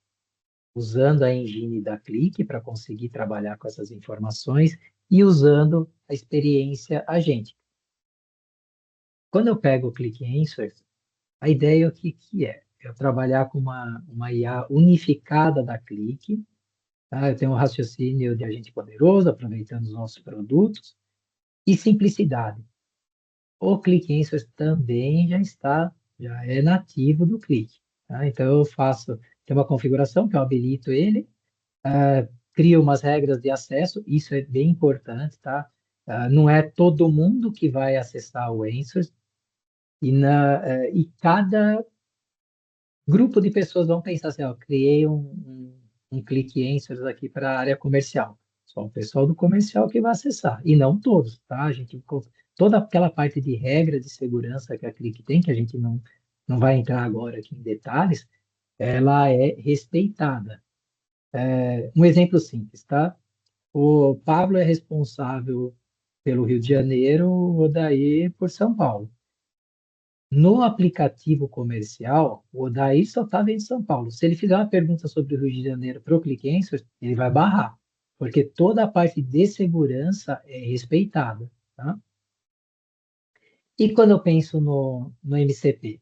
usando a engine da Click para conseguir trabalhar com essas informações e usando a experiência agente. Quando eu pego o Click Answers, a ideia é o que é? Eu trabalhar com uma IA unificada da Click, tá? Eu tenho um raciocínio de agente poderoso, aproveitando os nossos produtos, e simplicidade. O Click Answers também já é nativo do Click, tá? Então eu tem uma configuração que eu habilito ele, crio umas regras de acesso, isso é bem importante, tá? Não é todo mundo que vai acessar o Answers, e cada grupo de pessoas vão pensar assim, ó, criei um Click Answers aqui para a área comercial. Só o pessoal do comercial que vai acessar, e não todos, tá? Toda aquela parte de regra de segurança que a Click tem, que a gente não vai entrar agora aqui em detalhes, ela é respeitada. Um exemplo simples, tá? O Pablo é responsável pelo Rio de Janeiro, o Odair por São Paulo. No aplicativo comercial, o Odair só está vendo São Paulo. Se ele fizer uma pergunta sobre o Rio de Janeiro para o ClickAnswers, ele vai barrar, porque toda a parte de segurança é respeitada, tá? E quando eu penso no MCP?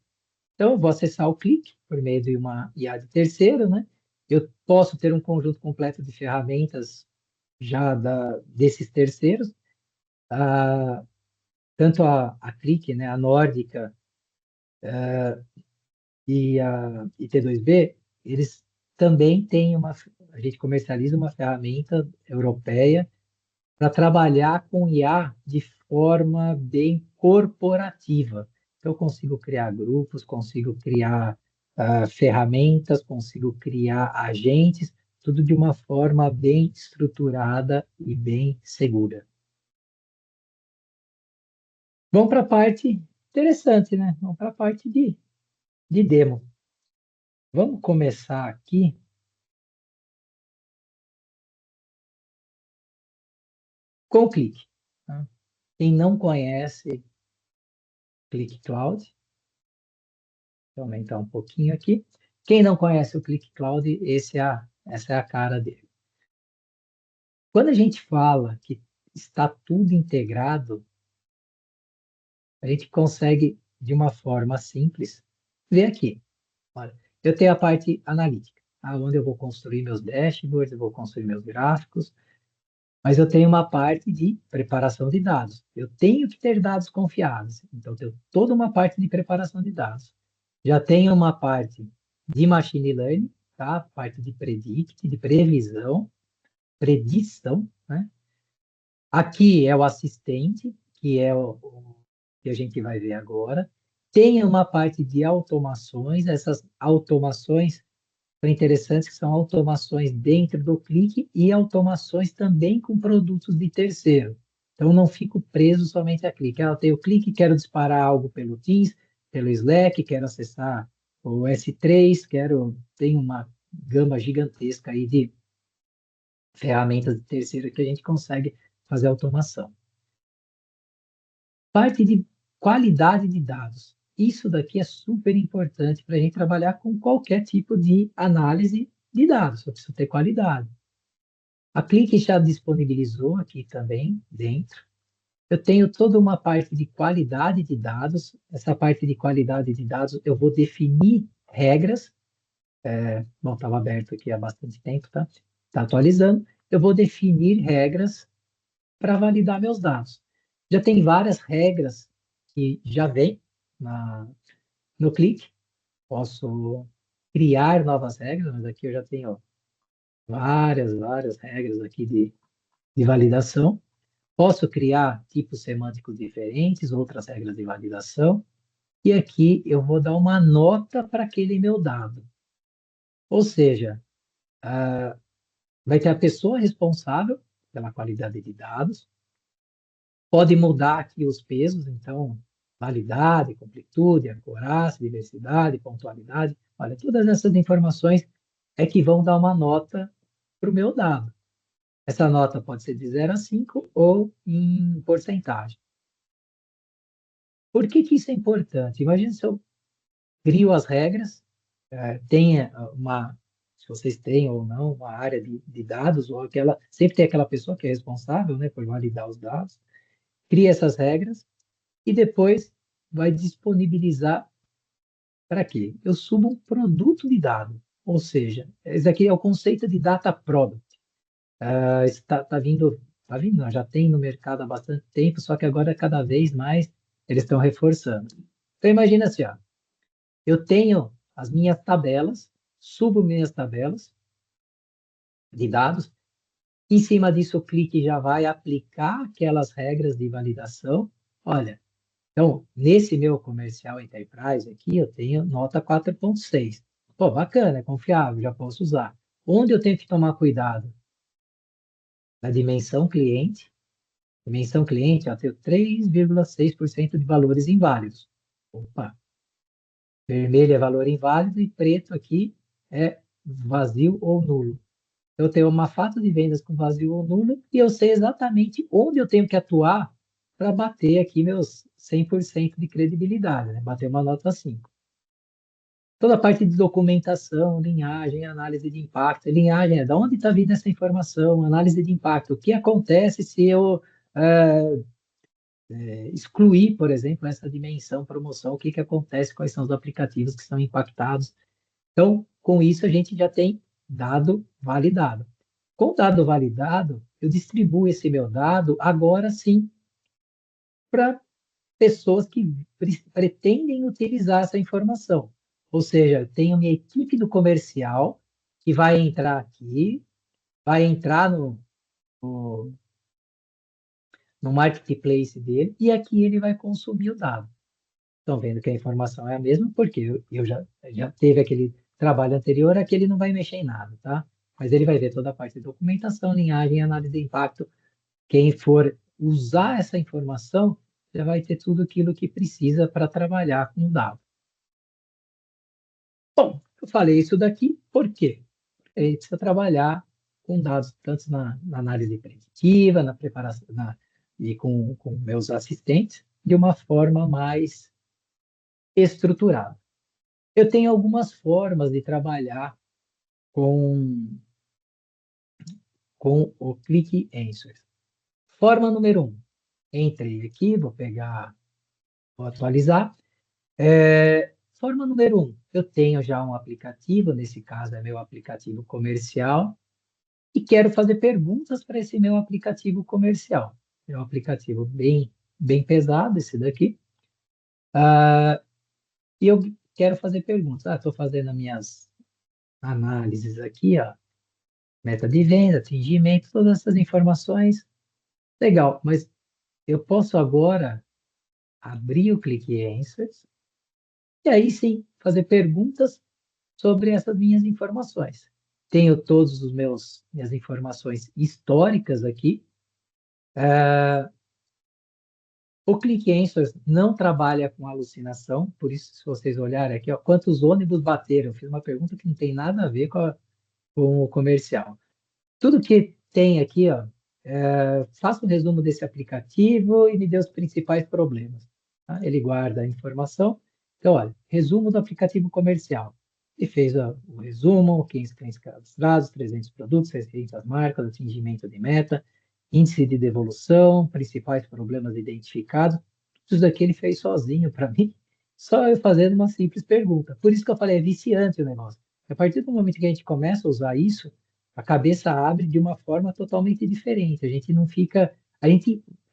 Então, eu vou acessar o Click por meio de uma IA de terceiro, né? Eu posso ter um conjunto completo de ferramentas já desses terceiros, ah, tanto a Click, né, a Nórdica, e a T2B, eles também têm a gente comercializa uma ferramenta europeia para trabalhar com IA de forma bem corporativa. Então, eu consigo criar grupos, consigo criar ferramentas, consigo criar agentes, tudo de uma forma bem estruturada e bem segura. Vamos para a parte interessante, né? Vamos para a parte de demo. Vamos começar aqui com o Click, tá? Quem não conhece Click Cloud, vou aumentar um pouquinho aqui. Quem não conhece o Click Cloud, essa é a cara dele. Quando a gente fala que está tudo integrado, a gente consegue, de uma forma simples, ver aqui. Olha, eu tenho a parte analítica, onde eu vou construir meus dashboards, eu vou construir meus gráficos, mas eu tenho uma parte de preparação de dados. Eu tenho que ter dados confiáveis. Então, eu tenho toda uma parte de preparação de dados. Já tenho uma parte de machine learning, tá? Parte de predict, de predição, né? Aqui é o assistente, que é o que a gente vai ver agora. Tem uma parte de automações. Essas automações são interessantes, que são automações dentro do Click e automações também com produtos de terceiro. Então, não fico preso somente a Click. Eu tenho o Click, quero disparar algo pelo Teams, pelo Slack, quero acessar o S3, tenho uma gama gigantesca aí de ferramentas de terceiro que a gente consegue fazer automação. Parte de qualidade de dados. Isso daqui é super importante para a gente trabalhar com qualquer tipo de análise de dados, eu preciso ter qualidade. A Click já disponibilizou aqui também, dentro. Eu tenho toda uma parte de qualidade de dados. Essa parte de qualidade de dados, eu vou definir regras. Bom, estava aberto aqui há bastante tempo, tá? Está atualizando. Eu vou definir regras para validar meus dados. Já tem várias regras que já vem no Click. Posso criar novas regras, mas aqui eu já tenho várias regras aqui de validação. Posso criar tipos semânticos diferentes, outras regras de validação. E aqui eu vou dar uma nota para aquele meu dado. Ou seja, vai ter a pessoa responsável pela qualidade de dados. Pode mudar aqui os pesos, então, validade, completude, acurácia, diversidade, pontualidade. Olha, todas essas informações é que vão dar uma nota para o meu dado. Essa nota pode ser de 0 a 5 ou em porcentagem. Por que isso é importante? Imagina se eu crio as regras, se vocês têm ou não uma área de dados, ou sempre tem aquela pessoa que é responsável, né, por validar os dados, cria essas regras e depois vai disponibilizar para quê? Eu subo um produto de dado, ou seja, esse aqui é o conceito de data product. Está vindo, não, já tem no mercado há bastante tempo, só que agora cada vez mais eles estão reforçando. Então imagina assim, ó, eu tenho as minhas tabelas, subo minhas tabelas de dados, em cima disso o clique já vai aplicar aquelas regras de validação. Olha, então, nesse meu comercial Enterprise aqui, eu tenho nota 4.6. Pô, bacana, é confiável, já posso usar. Onde eu tenho que tomar cuidado? Na dimensão cliente. Dimensão cliente, eu tenho 3,6% de valores inválidos. Opa! Vermelho é valor inválido e preto aqui é vazio ou nulo. Eu tenho uma fato de vendas com vazio ou nulo e eu sei exatamente onde eu tenho que atuar para bater aqui meus 100% de credibilidade, né? Bater uma nota 5. Toda a parte de documentação, linhagem, análise de impacto. Linhagem é de onde está vindo essa informação, análise de impacto. O que acontece se eu excluir, por exemplo, essa dimensão promoção? O que acontece? Quais são os aplicativos que são impactados? Então, com isso, a gente já tem dado validado. Com o dado validado, eu distribuo esse meu dado, agora sim, para pessoas que pretendem utilizar essa informação. Ou seja, eu tenho minha equipe do comercial que vai entrar aqui, vai entrar no marketplace dele, e aqui ele vai consumir o dado. Estão vendo que a informação é a mesma, porque eu já teve aquele trabalho anterior, aqui ele não vai mexer em nada, tá? Mas ele vai ver toda a parte de documentação, linhagem, análise de impacto. Quem for usar essa informação já vai ter tudo aquilo que precisa para trabalhar com o dado. Bom, eu falei isso daqui, por quê? Porque a gente precisa trabalhar com dados, tanto na análise preditiva, na preparação, e com meus assistentes, de uma forma mais estruturada. Eu tenho algumas formas de trabalhar com o Click Answers. Forma número 1. Entrei aqui, vou atualizar. Forma número 1. Eu tenho já um aplicativo, nesse caso é meu aplicativo comercial, e quero fazer perguntas para esse meu aplicativo comercial. É um aplicativo bem pesado, esse daqui. E eu quero fazer perguntas. Estou fazendo as minhas análises aqui, ó, meta de venda, atingimento, todas essas informações. Legal, mas eu posso agora abrir o Click Answers e aí sim fazer perguntas sobre essas minhas informações. Tenho todas as minhas informações históricas aqui. O Click Answers não trabalha com alucinação, por isso, se vocês olharem aqui, ó, quantos ônibus bateram? Eu fiz uma pergunta que não tem nada a ver com o comercial. Tudo que tem aqui, ó, faça um resumo desse aplicativo e me dê os principais problemas. Tá? Ele guarda a informação. Então, olha, resumo do aplicativo comercial. Ele fez o resumo, 15 clientes cadastrados, 300 produtos, 600 marcas, atingimento de meta, índice de devolução, principais problemas identificados. Tudo daqui ele fez sozinho para mim, só eu fazendo uma simples pergunta. Por isso que eu falei, é viciante o negócio. A partir do momento que a gente começa a usar isso, a cabeça abre de uma forma totalmente diferente. A gente não fica...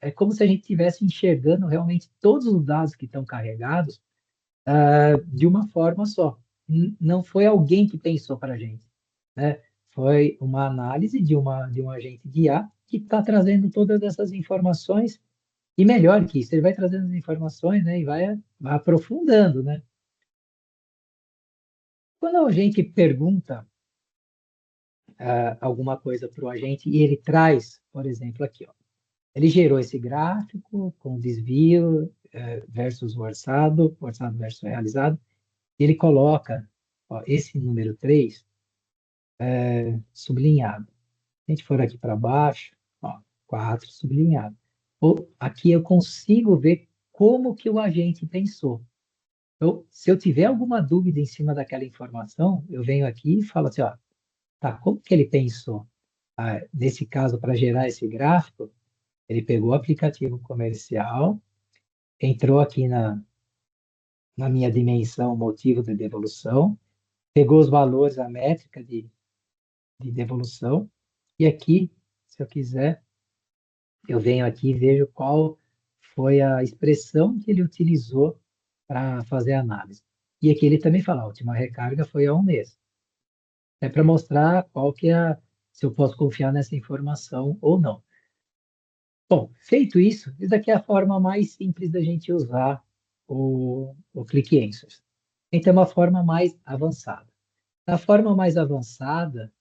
é como se a gente estivesse enxergando realmente todos os dados que estão carregados de uma forma só. Não foi alguém que pensou para a gente, né? Foi uma análise de um agente de IA que está trazendo todas essas informações, e melhor que isso, ele vai trazendo as informações, né, e vai aprofundando, né? Quando a gente pergunta alguma coisa para o agente e ele traz, por exemplo, aqui, ó, ele gerou esse gráfico com desvio versus orçado versus realizado, e ele coloca, ó, esse número 3 sublinhado. Se a gente for aqui para baixo, ó, 4 sublinhado. Aqui eu consigo ver como que o agente pensou. Então, se eu tiver alguma dúvida em cima daquela informação, eu venho aqui e falo assim, ó, Tá, como que ele pensou? Nesse caso, para gerar esse gráfico, ele pegou o aplicativo comercial, entrou aqui na minha dimensão motivo de devolução, pegou os valores, a métrica de devolução, e aqui, se eu quiser, eu venho aqui e vejo qual foi a expressão que ele utilizou para fazer a análise. E aqui ele também fala, a última recarga foi há um mês. É para mostrar qual que é se eu posso confiar nessa informação ou não. Bom, feito isso, isso aqui é a forma mais simples da gente usar o Click Answers. Então, é uma forma mais avançada. Na forma mais avançada,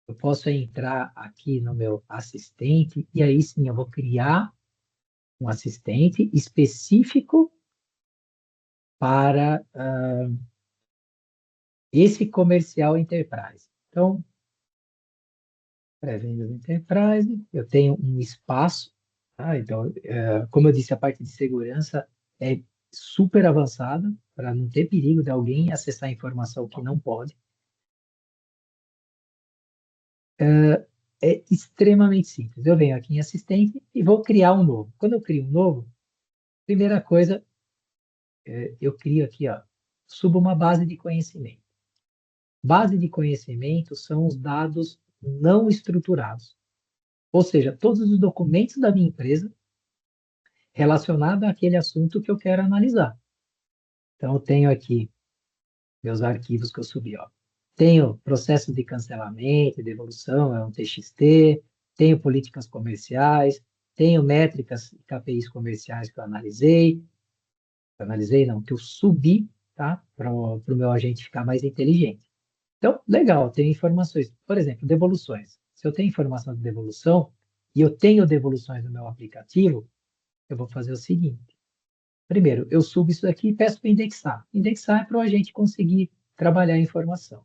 eu posso entrar aqui no meu assistente e aí sim eu vou criar um assistente específico para esse comercial enterprise. Então, pré-vendas enterprise, eu tenho um espaço, tá? Então, como eu disse, a parte de segurança é super avançada para não ter perigo de alguém acessar informação que não pode. É extremamente simples. Eu venho aqui em assistente e vou criar um novo. Quando eu crio um novo, primeira coisa, eu crio aqui, ó, subo uma base de conhecimento. Base de conhecimento são os dados não estruturados. Ou seja, todos os documentos da minha empresa relacionados àquele assunto que eu quero analisar. Então, eu tenho aqui meus arquivos que eu subi, ó. Tenho processo de cancelamento e devolução, é um TXT, tenho políticas comerciais, tenho métricas e KPIs comerciais que eu analisei não, que eu subi, tá? Para o meu agente ficar mais inteligente. Então, legal, tenho informações. Por exemplo, devoluções. Se eu tenho informação de devolução e eu tenho devoluções no meu aplicativo, eu vou fazer o seguinte. Primeiro, eu subo isso daqui e peço para indexar. Indexar é para o agente conseguir trabalhar a informação.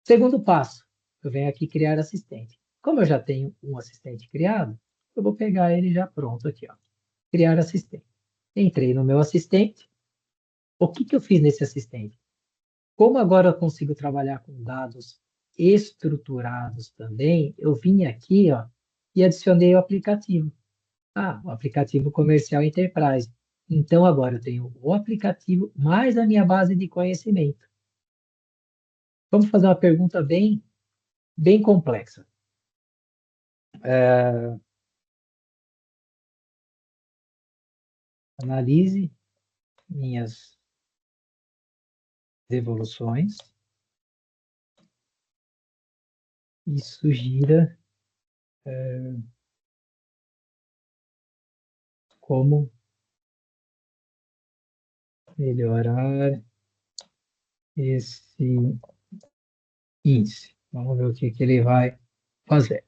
Segundo passo, eu venho aqui criar assistente. Como eu já tenho um assistente criado, eu vou pegar ele já pronto aqui, ó. Criar assistente. Entrei no meu assistente. O que que eu fiz nesse assistente? Como agora eu consigo trabalhar com dados estruturados também, eu vim aqui, ó, e adicionei o aplicativo. O aplicativo comercial Enterprise. Então, agora eu tenho o aplicativo mais a minha base de conhecimento. Vamos fazer uma pergunta bem complexa. Analise minhas devoluções e sugira como melhorar esse índice. Vamos ver o que ele vai fazer.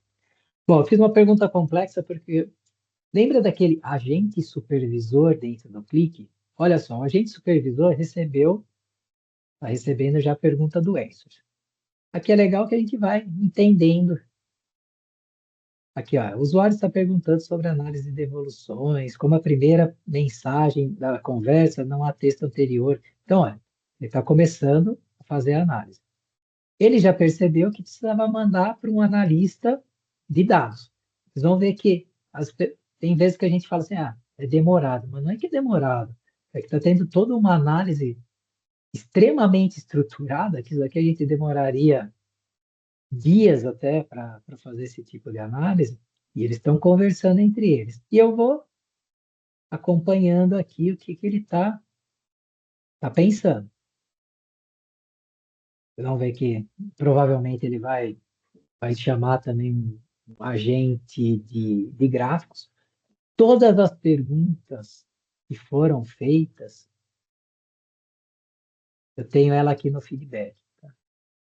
Bom, eu fiz uma pergunta complexa porque lembra daquele agente supervisor dentro do Click? Olha só, o agente supervisor está recebendo já a pergunta do Enzo. Aqui é legal que a gente vai entendendo. Aqui, ó, o usuário está perguntando sobre análise de devoluções, como a primeira mensagem da conversa não há texto anterior. Então, ó, ele está começando a fazer a análise. Ele já percebeu que precisava mandar para um analista de dados. Vocês vão ver que tem vezes que a gente fala assim, é demorado, mas não é que é demorado, é que está tendo toda uma análise extremamente estruturada, que isso aqui a gente demoraria dias até para fazer esse tipo de análise, e eles estão conversando entre eles. E eu vou acompanhando aqui o que ele está pensando. Vocês vão ver que provavelmente ele vai chamar também um agente de gráficos. Todas as perguntas que foram feitas, eu tenho ela aqui no feedback. Tá?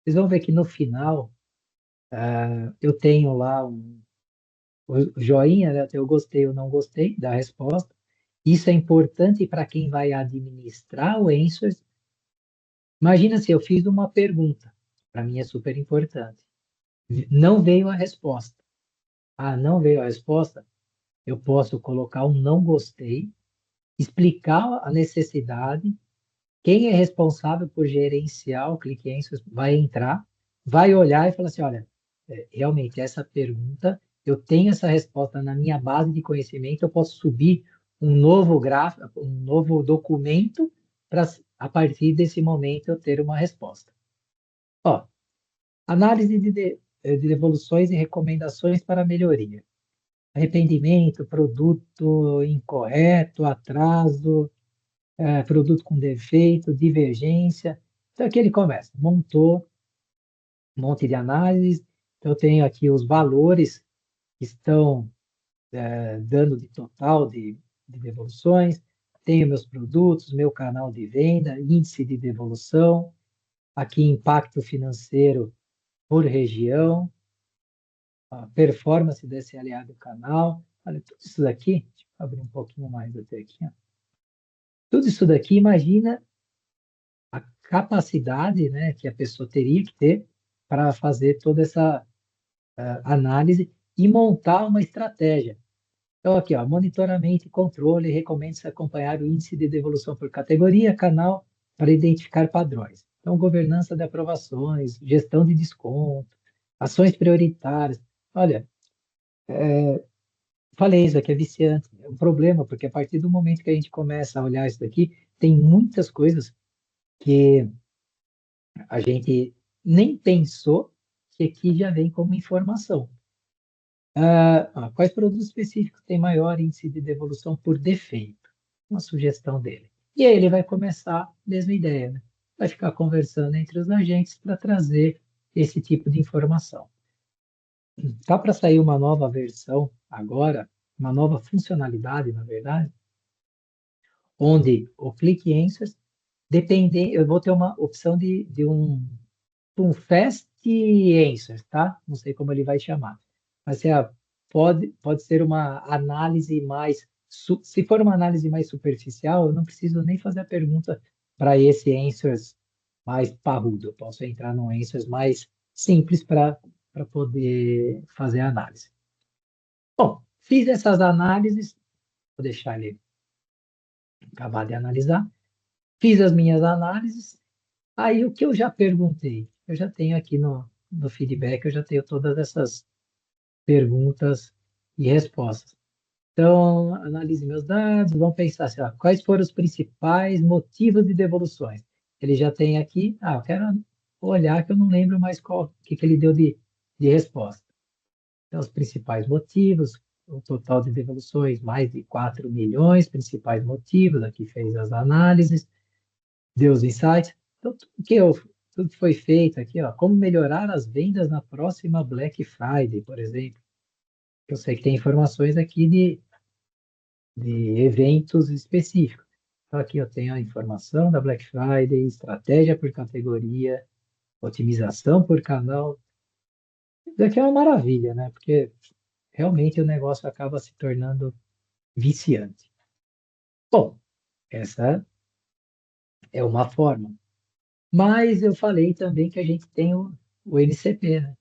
Vocês vão ver que no final, eu tenho lá o joinha, né? Eu gostei ou não gostei da resposta. Isso é importante para quem vai administrar o Answers. Imagina se eu fiz uma pergunta, para mim é super importante. Não veio a resposta. Não veio a resposta? Eu posso colocar um não gostei, explicar a necessidade, quem é responsável por gerenciar o Click Answers vai entrar, vai olhar e falar assim, olha, realmente essa pergunta, eu tenho essa resposta na minha base de conhecimento, eu posso subir um novo gráfico, um novo documento para a partir desse momento eu ter uma resposta. Ó, análise de devoluções e recomendações para melhoria. Arrependimento, produto incorreto, atraso, produto com defeito, divergência. Então aqui ele começa, montou um monte de análises. Então, eu tenho aqui os valores que estão dando de total de devoluções, tenho meus produtos, meu canal de venda, índice de devolução, aqui impacto financeiro por região, a performance do SLA do canal. Olha, tudo isso daqui, deixa eu abrir um pouquinho mais até aqui. Ó. Tudo isso daqui, imagina a capacidade, né, que a pessoa teria que ter para fazer toda essa análise e montar uma estratégia. Então, aqui, ó, monitoramento e controle, recomenda-se acompanhar o índice de devolução por categoria, canal, para identificar padrões. Então, governança de aprovações, gestão de desconto, ações prioritárias. Olha, falei, isso aqui é viciante, é um problema, porque a partir do momento que a gente começa a olhar isso daqui, tem muitas coisas que a gente nem pensou que aqui já vem como informação. Quais produtos específicos têm maior índice de devolução por defeito? Uma sugestão dele. E aí ele vai começar a mesma ideia, né? Vai ficar conversando entre os agentes para trazer esse tipo de informação. Está para sair uma nova versão agora, uma nova funcionalidade, na verdade, onde o Click Answers, eu vou ter uma opção de um Fast Answers, tá? Não sei como ele vai chamar. Mas pode ser uma análise mais... Se for uma análise mais superficial, eu não preciso nem fazer a pergunta para esse Answers mais parrudo. Eu posso entrar num Answers mais simples para poder fazer a análise. Bom, fiz essas análises, vou deixar ele acabar de analisar. Fiz as minhas análises. Aí o que eu já perguntei? Eu já tenho aqui no feedback, eu já tenho todas essas perguntas e respostas. Então, analise meus dados, vamos pensar assim, ó, quais foram os principais motivos de devoluções? Ele já tem aqui, eu quero olhar que eu não lembro mais o que ele deu de resposta. Então, os principais motivos, o total de devoluções, mais de 4 milhões, principais motivos, aqui fez as análises, deu os insights. Então, tudo que foi feito aqui, ó, como melhorar as vendas na próxima Black Friday, por exemplo. Eu sei que tem informações aqui de eventos específicos. Então, aqui eu tenho a informação da Black Friday, estratégia por categoria, otimização por canal. Isso aqui é uma maravilha, né? Porque realmente o negócio acaba se tornando viciante. Bom, essa é uma forma. Mas eu falei também que a gente tem o MCP, né?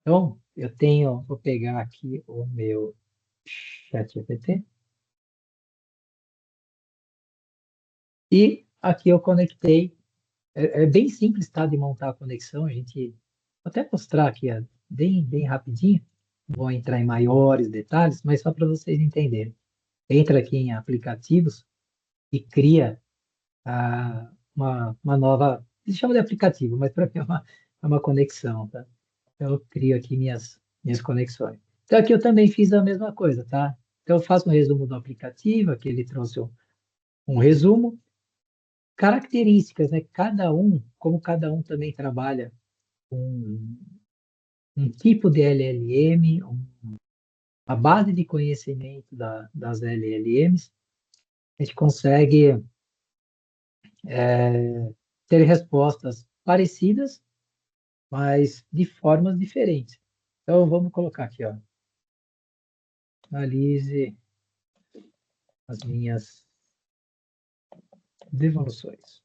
Então, vou pegar aqui o meu ChatGPT. E aqui eu conectei. É bem simples, tá, de montar a conexão. A gente vou até mostrar aqui, bem rapidinho. Não vou entrar em maiores detalhes, mas só para vocês entenderem. Entra aqui em aplicativos e cria uma nova. Eles chamam de aplicativo, mas para mim é uma conexão, tá? Então, eu crio aqui minhas conexões. Então, aqui eu também fiz a mesma coisa, tá? Então, eu faço um resumo do aplicativo, aqui ele trouxe um resumo. Características, né? Como cada um também trabalha com um tipo de LLM, a base de conhecimento das LLMs, a gente consegue ter respostas parecidas, mas de formas diferentes. Então, vamos colocar aqui, ó. Analise as minhas devoluções.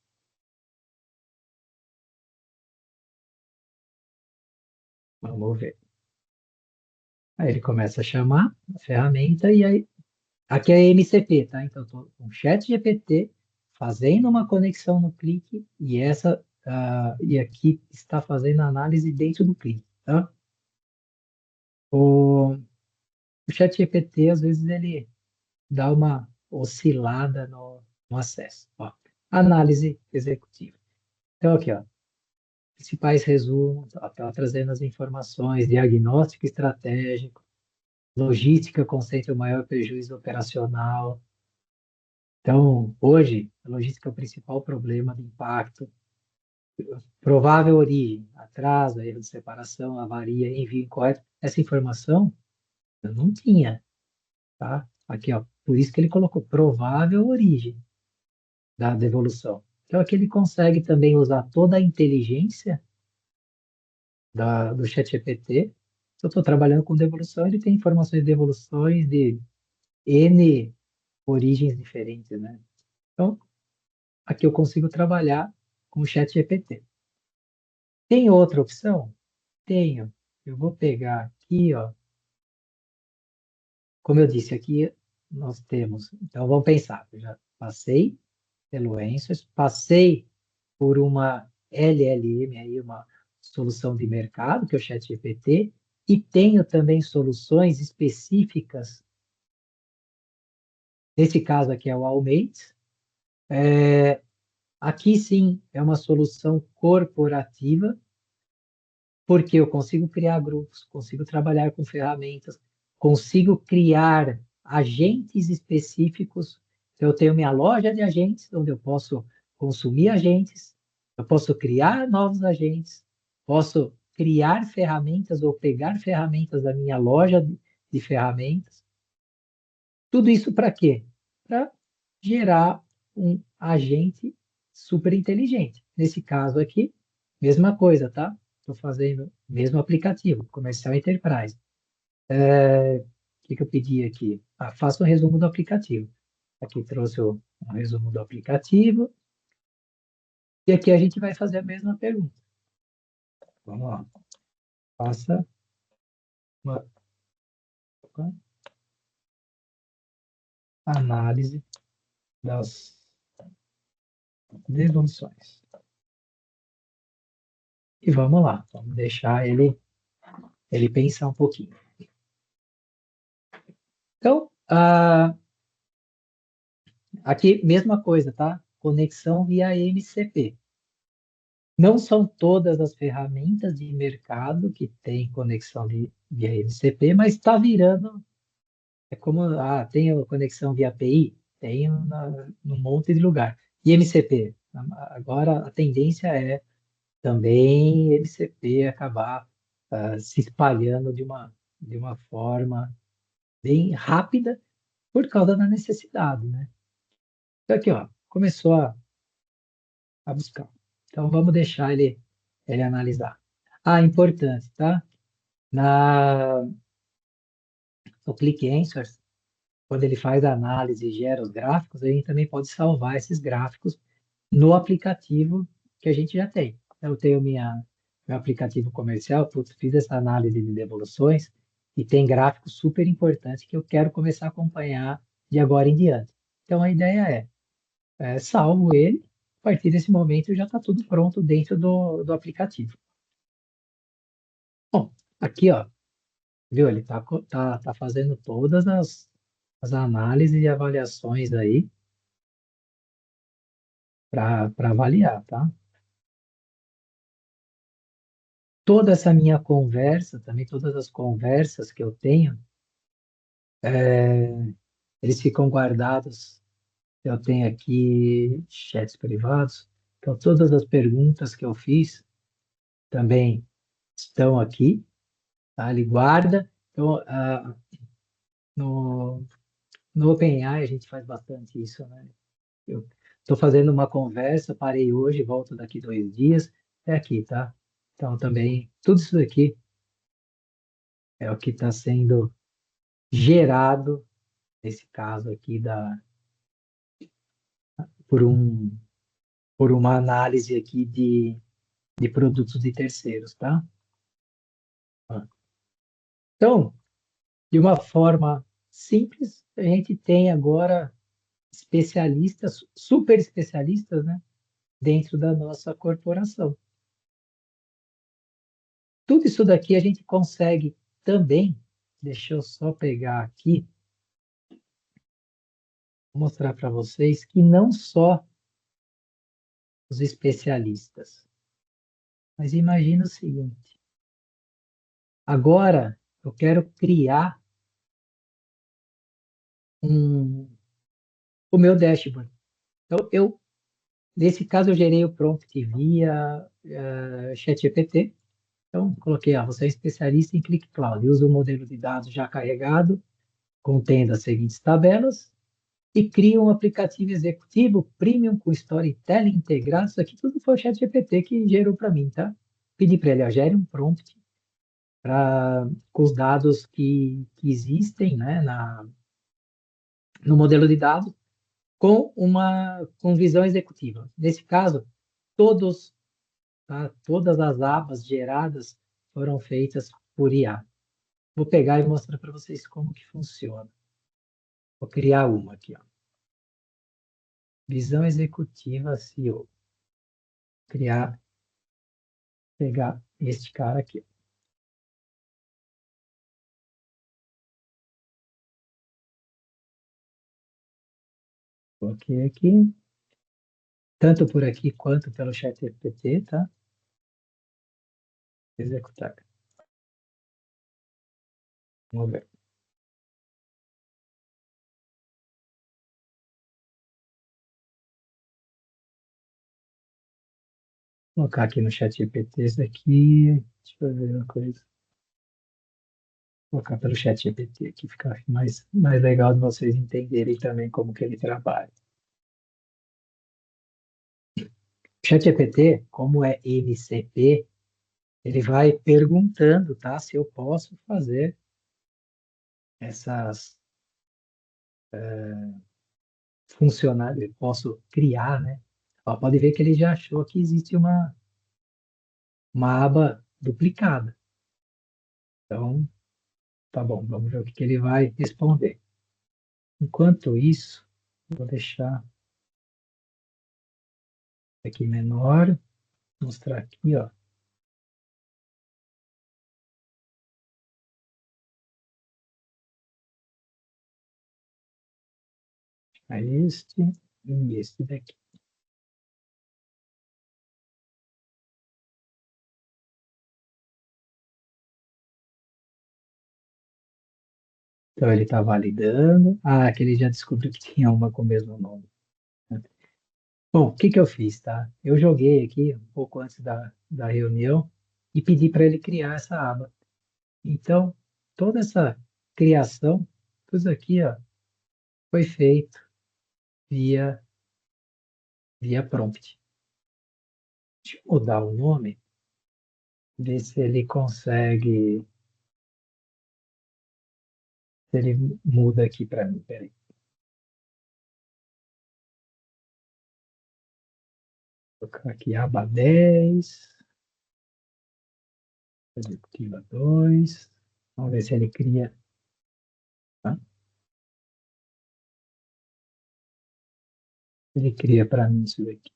Vamos ver. Aí ele começa a chamar a ferramenta e aí aqui é MCP, tá? Então, estou com o ChatGPT fazendo uma conexão no Click e essa e aqui está fazendo análise dentro do cliente, tá? O ChatGPT, às vezes, ele dá uma oscilada no acesso. Ó, análise executiva. Então, aqui, ó, principais resumos, está trazendo as informações, diagnóstico estratégico, logística concentra o maior prejuízo operacional. Então, hoje, a logística é o principal problema de impacto. Provável origem, atraso, erro de separação, avaria, envio incorreto. Essa informação eu não tinha, tá? Aqui, ó, por isso que ele colocou provável origem da devolução. Então, aqui ele consegue também usar toda a inteligência do ChatGPT. Se eu estou trabalhando com devolução, ele tem informações de devoluções de N origens diferentes, né? Então, aqui eu consigo trabalhar com o ChatGPT. Tem outra opção? Tenho. Eu vou pegar aqui, ó. Como eu disse, aqui nós temos. Então, vamos pensar. Eu já passei pelo Answers, passei por uma LLM, aí uma solução de mercado, que é o ChatGPT, e tenho também soluções específicas. Nesse caso aqui é o Almate. Aqui sim é uma solução corporativa, porque eu consigo criar grupos, consigo trabalhar com ferramentas, consigo criar agentes específicos. Então, eu tenho minha loja de agentes, onde eu posso consumir agentes, eu posso criar novos agentes, posso criar ferramentas ou pegar ferramentas da minha loja de ferramentas. Tudo isso para quê? Para gerar um agente super inteligente. Nesse caso aqui, mesma coisa, tá? Estou fazendo o mesmo aplicativo, Comercial Enterprise. O que eu pedi aqui? Faça um resumo do aplicativo. Aqui trouxe um resumo do aplicativo. E aqui a gente vai fazer a mesma pergunta. Vamos lá. Faça uma análise das devoluções. E vamos lá. Vamos deixar ele pensar um pouquinho. Então, aqui, mesma coisa, tá? Conexão via MCP. Não são todas as ferramentas de mercado que têm conexão via MCP, mas está virando. É como, tem a conexão via API? Tem num monte de lugar. E MCP? Agora a tendência é também MCP acabar se espalhando de uma forma bem rápida por causa da necessidade, né? Então aqui, ó, começou a buscar. Então vamos deixar ele analisar. Importante, tá? No Click Answers, quando ele faz a análise e gera os gráficos, a gente também pode salvar esses gráficos no aplicativo que a gente já tem. Então, eu tenho meu aplicativo comercial, fiz essa análise de devoluções e tem gráficos super importantes que eu quero começar a acompanhar de agora em diante. Então, a ideia salvo ele, a partir desse momento já está tudo pronto dentro do aplicativo. Bom, aqui, ó, viu? Ele tá fazendo todas as análises e avaliações aí para avaliar, tá? Toda essa minha conversa, também todas as conversas que eu tenho, eles ficam guardados. Eu tenho aqui chats privados, então todas as perguntas que eu fiz também estão aqui, tá? Ele guarda. Então, no OpenAI a gente faz bastante isso, né? Eu estou fazendo uma conversa, parei hoje, volto daqui 2 dias, é aqui, tá? Então também, tudo isso aqui é o que está sendo gerado, nesse caso aqui, por uma análise aqui de produtos de terceiros, tá? Então, de uma forma simples, a gente tem agora especialistas, super especialistas, né? dentro da nossa corporação. Tudo isso daqui a gente consegue também, deixa eu só pegar aqui, mostrar para vocês que não só os especialistas, mas imagina o seguinte, agora eu quero criar o meu dashboard. Então, nesse caso, eu gerei o prompt via ChatGPT. Então, coloquei, você é especialista em Click Cloud, e usa o modelo de dados já carregado, contendo as seguintes tabelas, e cria um aplicativo executivo premium com storytelling integrado. Isso aqui tudo foi o ChatGPT que gerou para mim, tá? Pedi para ele, gere um prompt com os dados que existem, né, no modelo de dados, com visão executiva. Nesse caso, todas as abas geradas foram feitas por IA. Vou pegar e mostrar para vocês como que funciona. Vou criar uma aqui, ó. Visão executiva CEO. Pegar este cara aqui. Coloquei aqui, tanto por aqui quanto pelo chat GPT, tá? Executar. Vamos ver. Vou colocar aqui no chat GPT isso aqui. Deixa eu ver uma coisa. Vou colocar pelo chat GPT aqui, fica mais legal de vocês entenderem também como que ele trabalha. O chat GPT, como é MCP, ele vai perguntando, tá? Se eu posso fazer essas funcionar, eu posso criar, né? Ó, pode ver que ele já achou que existe uma aba duplicada. Então, tá bom, vamos ver o que ele vai responder. Enquanto isso, vou deixar aqui menor, mostrar aqui, ó. Este e este daqui. Então, ele está validando. Ah, que ele já descobriu que tinha uma com o mesmo nome. Bom, o que que eu fiz, tá? Eu joguei aqui um pouco antes da reunião e pedi para ele criar essa aba. Então, toda essa criação, tudo isso aqui, ó, foi feito via, via prompt. Deixa eu mudar o nome, ver se ele consegue, se ele muda aqui para mim. Peraí. Vou colocar aqui aba 10, executiva 2. Vamos ver se ele cria. Tá? Ele cria para mim isso daqui.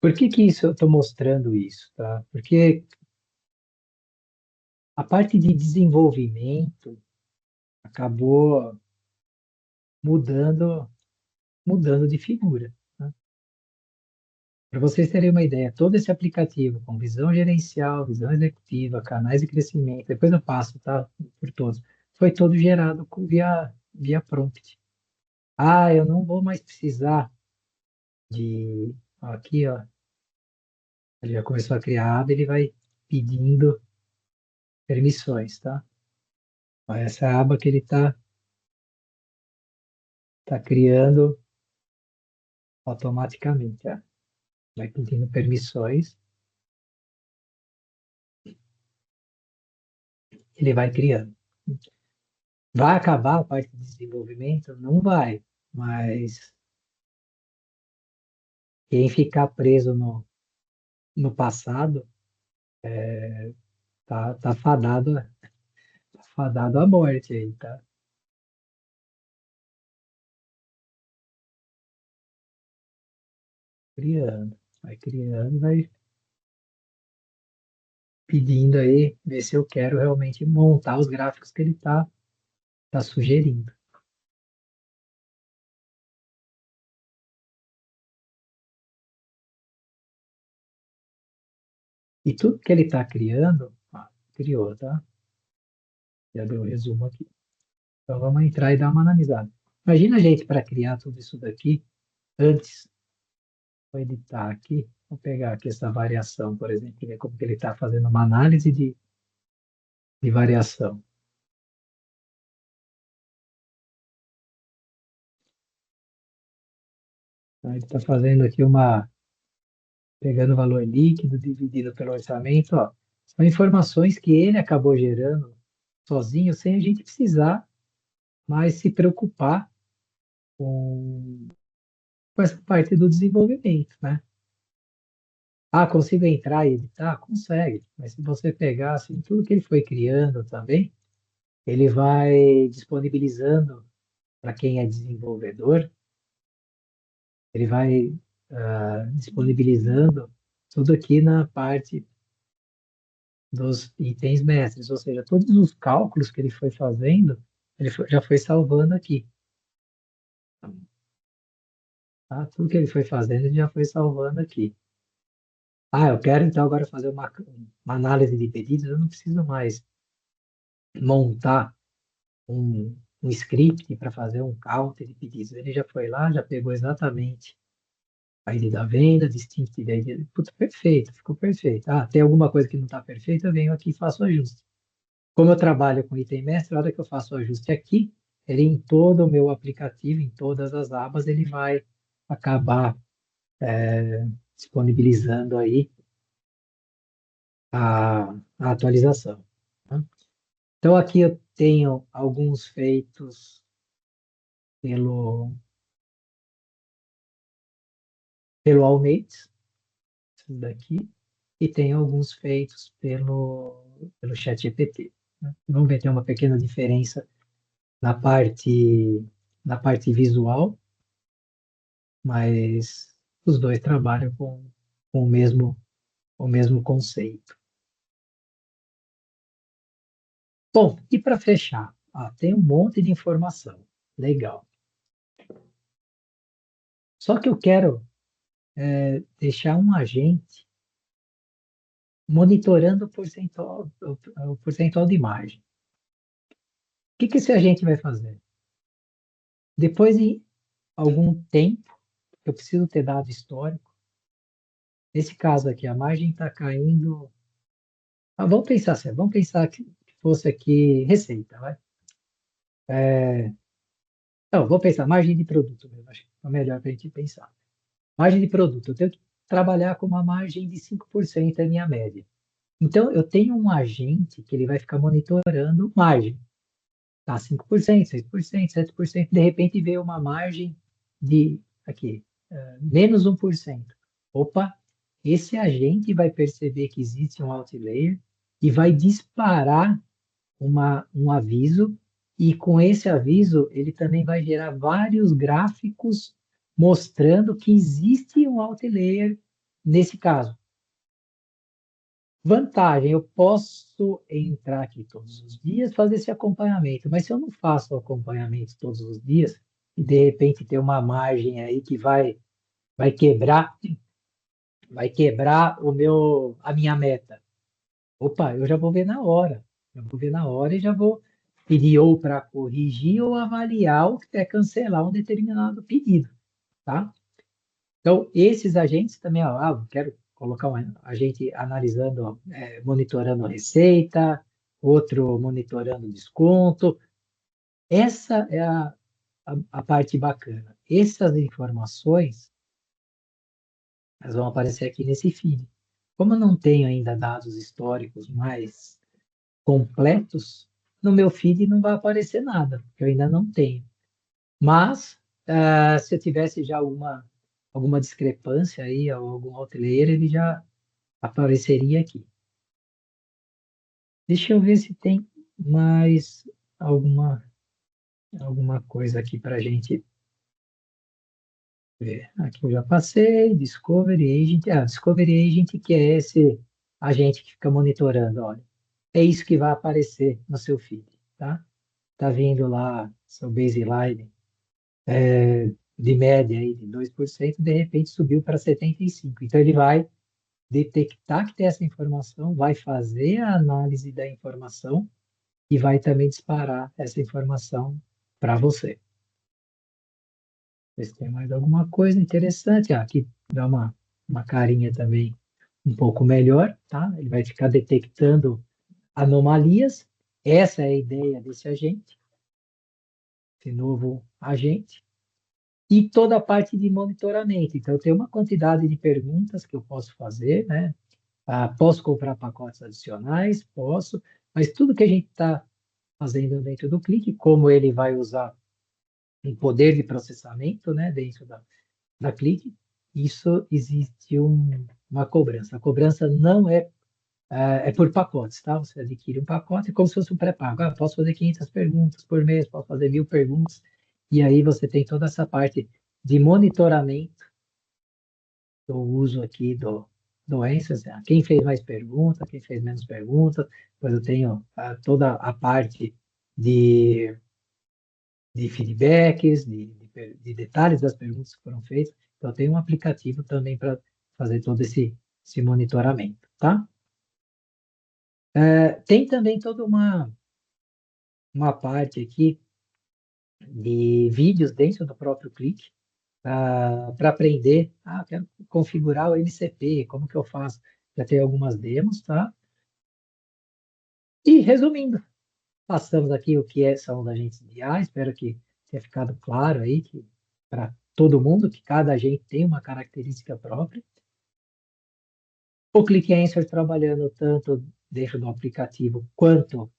Por que que isso eu estou mostrando isso, tá? Porque a parte de desenvolvimento acabou mudando, mudando de figura. Tá? Para vocês terem uma ideia, todo esse aplicativo com visão gerencial, visão executiva, canais de crescimento, depois eu passo, tá? Por todos. Foi todo gerado via prompt. Ah, eu não vou mais precisar de. Ó, aqui, ó. Ele já começou a criar a aba, ele vai pedindo permissões, tá? Ó, essa é a aba que ele tá criando automaticamente, ó. Vai pedindo permissões, ele vai criando. Vai acabar a parte de desenvolvimento? Não vai, mas quem ficar preso no passado tá fadado à morte aí, tá? Criando, e vai pedindo aí, ver se eu quero realmente montar os gráficos que ele tá sugerindo. E tudo que ele está criando, criou, tá? Já deu o resumo aqui. Então vamos entrar e dar uma analisada. Imagina a gente para criar tudo isso daqui, antes, vou editar aqui, vou pegar aqui essa variação, por exemplo, e ver como que ele está fazendo uma análise de variação. Então, ele está fazendo aqui pegando o valor líquido, dividido pelo orçamento, ó. São informações que ele acabou gerando sozinho, sem a gente precisar mais se preocupar com essa parte do desenvolvimento, né? Ah, consigo entrar e editar? Consegue, mas se você pegar assim, tudo que ele foi criando também, ele vai disponibilizando para quem é desenvolvedor, ele vai disponibilizando tudo aqui na parte dos itens mestres, ou seja, todos os cálculos que ele foi fazendo, já foi salvando aqui. Tá? Tudo que ele foi fazendo, ele já foi salvando aqui. Ah, eu quero então agora fazer uma análise de pedidos, eu não preciso mais montar um script para fazer um counter de pedidos. Ele já foi lá, já pegou exatamente a ID da venda, distinct da ID. Putz, perfeito, ficou perfeito. Ah, tem alguma coisa que não está perfeita, eu venho aqui e faço o ajuste. Como eu trabalho com item mestre, a hora que eu faço o ajuste aqui, ele em todo o meu aplicativo, em todas as abas, ele vai acabar disponibilizando aí a atualização. Tá? Então, aqui eu tenho alguns feitos pelo Almates, isso daqui, e tem alguns feitos pelo ChatGPT. Né? Vamos ver, tem uma pequena diferença na parte visual, mas os dois trabalham com o mesmo conceito. Bom, e para fechar, tem um monte de informação. Legal. Só que eu quero deixar um agente monitorando o percentual de margem. O que esse agente vai fazer? Depois de algum tempo, eu preciso ter dado histórico. Nesse caso aqui, a margem está caindo. Vamos pensar assim, vamos pensar que fosse aqui receita, vai? Não, vou pensar margem de produto mesmo, acho que é melhor para a gente pensar. Margem de produto, eu tenho que trabalhar com uma margem de 5% é a minha média. Então, eu tenho um agente que ele vai ficar monitorando margem. Tá, 5%, 6%, 7%, de repente veio uma margem de, aqui, menos 1%. Opa, esse agente vai perceber que existe um outlier e vai disparar um aviso, e com esse aviso ele também vai gerar vários gráficos mostrando que existe um outlier nesse caso. Vantagem, eu posso entrar aqui todos os dias, fazer esse acompanhamento, mas se eu não faço o acompanhamento todos os dias, e de repente tem uma margem aí que vai quebrar, a minha meta. Opa, eu já vou ver na hora. Eu vou ver na hora e já vou pedir ou para corrigir ou avaliar ou até cancelar um determinado pedido, tá? Então, esses agentes também, ó, eu quero colocar um agente analisando, monitorando a receita, outro monitorando o desconto. Essa é a parte bacana. Essas informações, elas vão aparecer aqui nesse feed. Como eu não tenho ainda dados históricos mais completos, no meu feed não vai aparecer nada, porque eu ainda não tenho. Mas, se eu tivesse já alguma discrepância aí, ou algum outlier, ele já apareceria aqui. Deixa eu ver se tem mais alguma coisa aqui para a gente ver. Aqui eu já passei, Discovery Agent. Discovery Agent, que é esse agente que fica monitorando, olha. É isso que vai aparecer no seu feed, tá? Tá vindo lá seu baseline de média aí de 2%, de repente subiu para 75%. Então ele vai detectar que tem essa informação, vai fazer a análise da informação e vai também disparar essa informação para você. Ver se tem mais alguma coisa interessante. Aqui dá uma carinha também um pouco melhor, tá? Ele vai ficar detectando anomalias. Essa é a ideia desse agente, esse novo agente. E toda a parte de monitoramento. Então, eu tenho uma quantidade de perguntas que eu posso fazer, né? Posso comprar pacotes adicionais? Posso. Mas tudo que a gente está fazendo dentro do Clique, como ele vai usar um poder de processamento, né, dentro da Clique, isso existe uma cobrança. A cobrança não é por pacotes, tá? Você adquire um pacote como se fosse um pré-pago. Posso fazer 500 perguntas por mês, posso fazer 1000 perguntas, e aí você tem toda essa parte de monitoramento do uso aqui do Answers, quem fez mais perguntas, quem fez menos perguntas, depois eu tenho toda a parte de feedbacks, de detalhes das perguntas que foram feitas. Então, eu tenho um aplicativo também para fazer todo esse monitoramento, tá? Tem também toda uma parte aqui de vídeos dentro do próprio Click para aprender. Quero configurar o MCP, como que eu faço? Já tem algumas demos, tá? E resumindo, passamos aqui o que são os agentes de IA, espero que tenha ficado claro aí que para todo mundo que cada agente tem uma característica própria. O Click Answer trabalhando tanto dentro do aplicativo quanto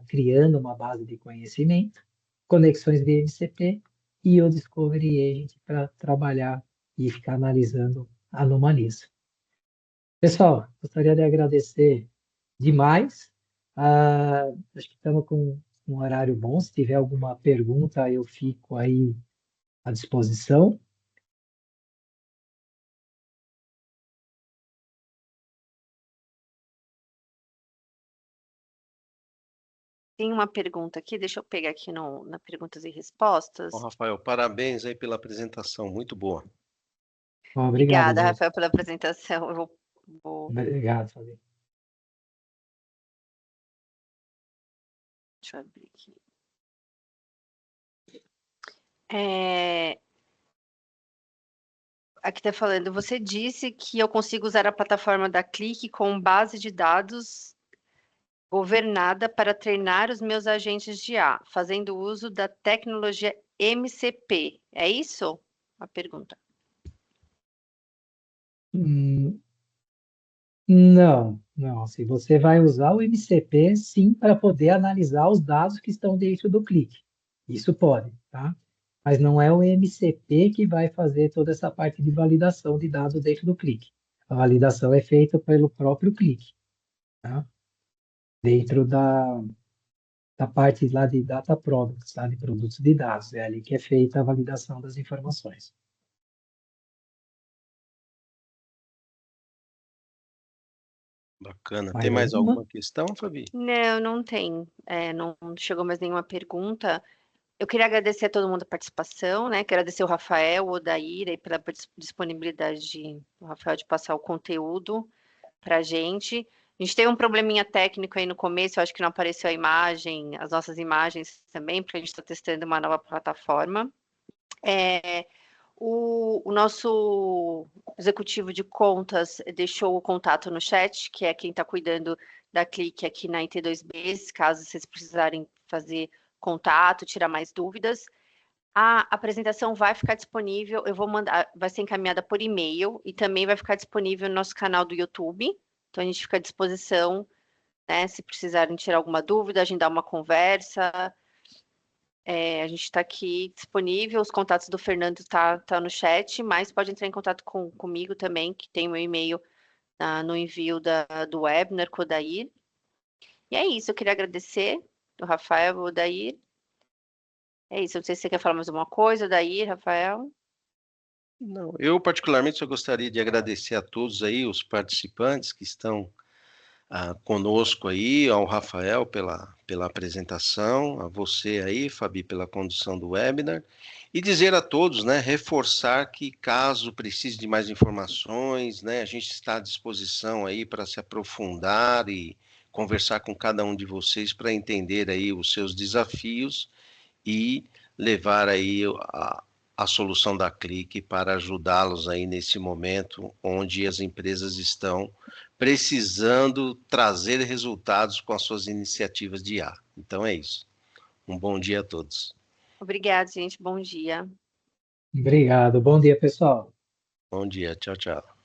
criando uma base de conhecimento, conexões de MCP e o Discovery Agent para trabalhar e ficar analisando anomalias. Pessoal, gostaria de agradecer demais. Acho que estamos com um horário bom. Se tiver alguma pergunta, eu fico aí à disposição. Tem uma pergunta aqui, deixa eu pegar aqui na perguntas e respostas. Bom, Rafael, parabéns aí pela apresentação, muito boa. Obrigado, Obrigada, Zé. Rafael, pela apresentação. Eu vou... Obrigado, Fabi. Deixa eu abrir aqui. Aqui está falando, você disse que eu consigo usar a plataforma da Clique com base de dados governada para treinar os meus agentes de IA, fazendo uso da tecnologia MCP. É isso? A pergunta. Não. Se você vai usar o MCP, sim, para poder analisar os dados que estão dentro do Clique. Isso pode, tá? Mas não é o MCP que vai fazer toda essa parte de validação de dados dentro do Clique. A validação é feita pelo próprio Clique, tá? Dentro da parte lá de Data Products, tá? De produtos de dados. É ali que é feita a validação das informações. Bacana. Mais Tem mais alguma? alguma questão, Fabi? Não tem. Não chegou mais nenhuma pergunta. Eu queria agradecer a todo mundo a participação, né? Quero agradecer o Rafael, o Odair, aí pela disponibilidade do Rafael de passar o conteúdo para a gente. A gente teve um probleminha técnico aí no começo, eu acho que não apareceu a imagem, as nossas imagens também, porque a gente está testando uma nova plataforma. O nosso executivo de contas deixou o contato no chat, que é quem está cuidando da Clique aqui na IT2B, caso vocês precisarem fazer contato, tirar mais dúvidas. A apresentação vai ficar disponível, eu vou mandar, vai ser encaminhada por e-mail e também vai ficar disponível no nosso canal do YouTube. Então a gente fica à disposição né? Se precisarem tirar alguma dúvida, agendar uma conversa, a gente está aqui disponível. Os contatos do Fernando tá no chat, mas pode entrar em contato comigo também, que tem o meu e-mail no envio do webinar com o Odair. E é isso, eu queria agradecer o Rafael e o Odair. É isso, não sei se você quer falar mais alguma coisa, Odair, Rafael. Não, eu particularmente só gostaria de agradecer a todos aí, os participantes que estão conosco aí, ao Rafael pela apresentação, a você aí, Fabi, pela condução do webinar, e dizer a todos, né, reforçar que caso precise de mais informações, né, a gente está à disposição aí para se aprofundar e conversar com cada um de vocês para entender aí os seus desafios e levar aí a solução da Clique para ajudá-los aí nesse momento onde as empresas estão precisando trazer resultados com as suas iniciativas de IA. Então é isso. Um bom dia a todos. Obrigada, gente. Bom dia. Obrigado. Bom dia, pessoal. Bom dia. Tchau, tchau.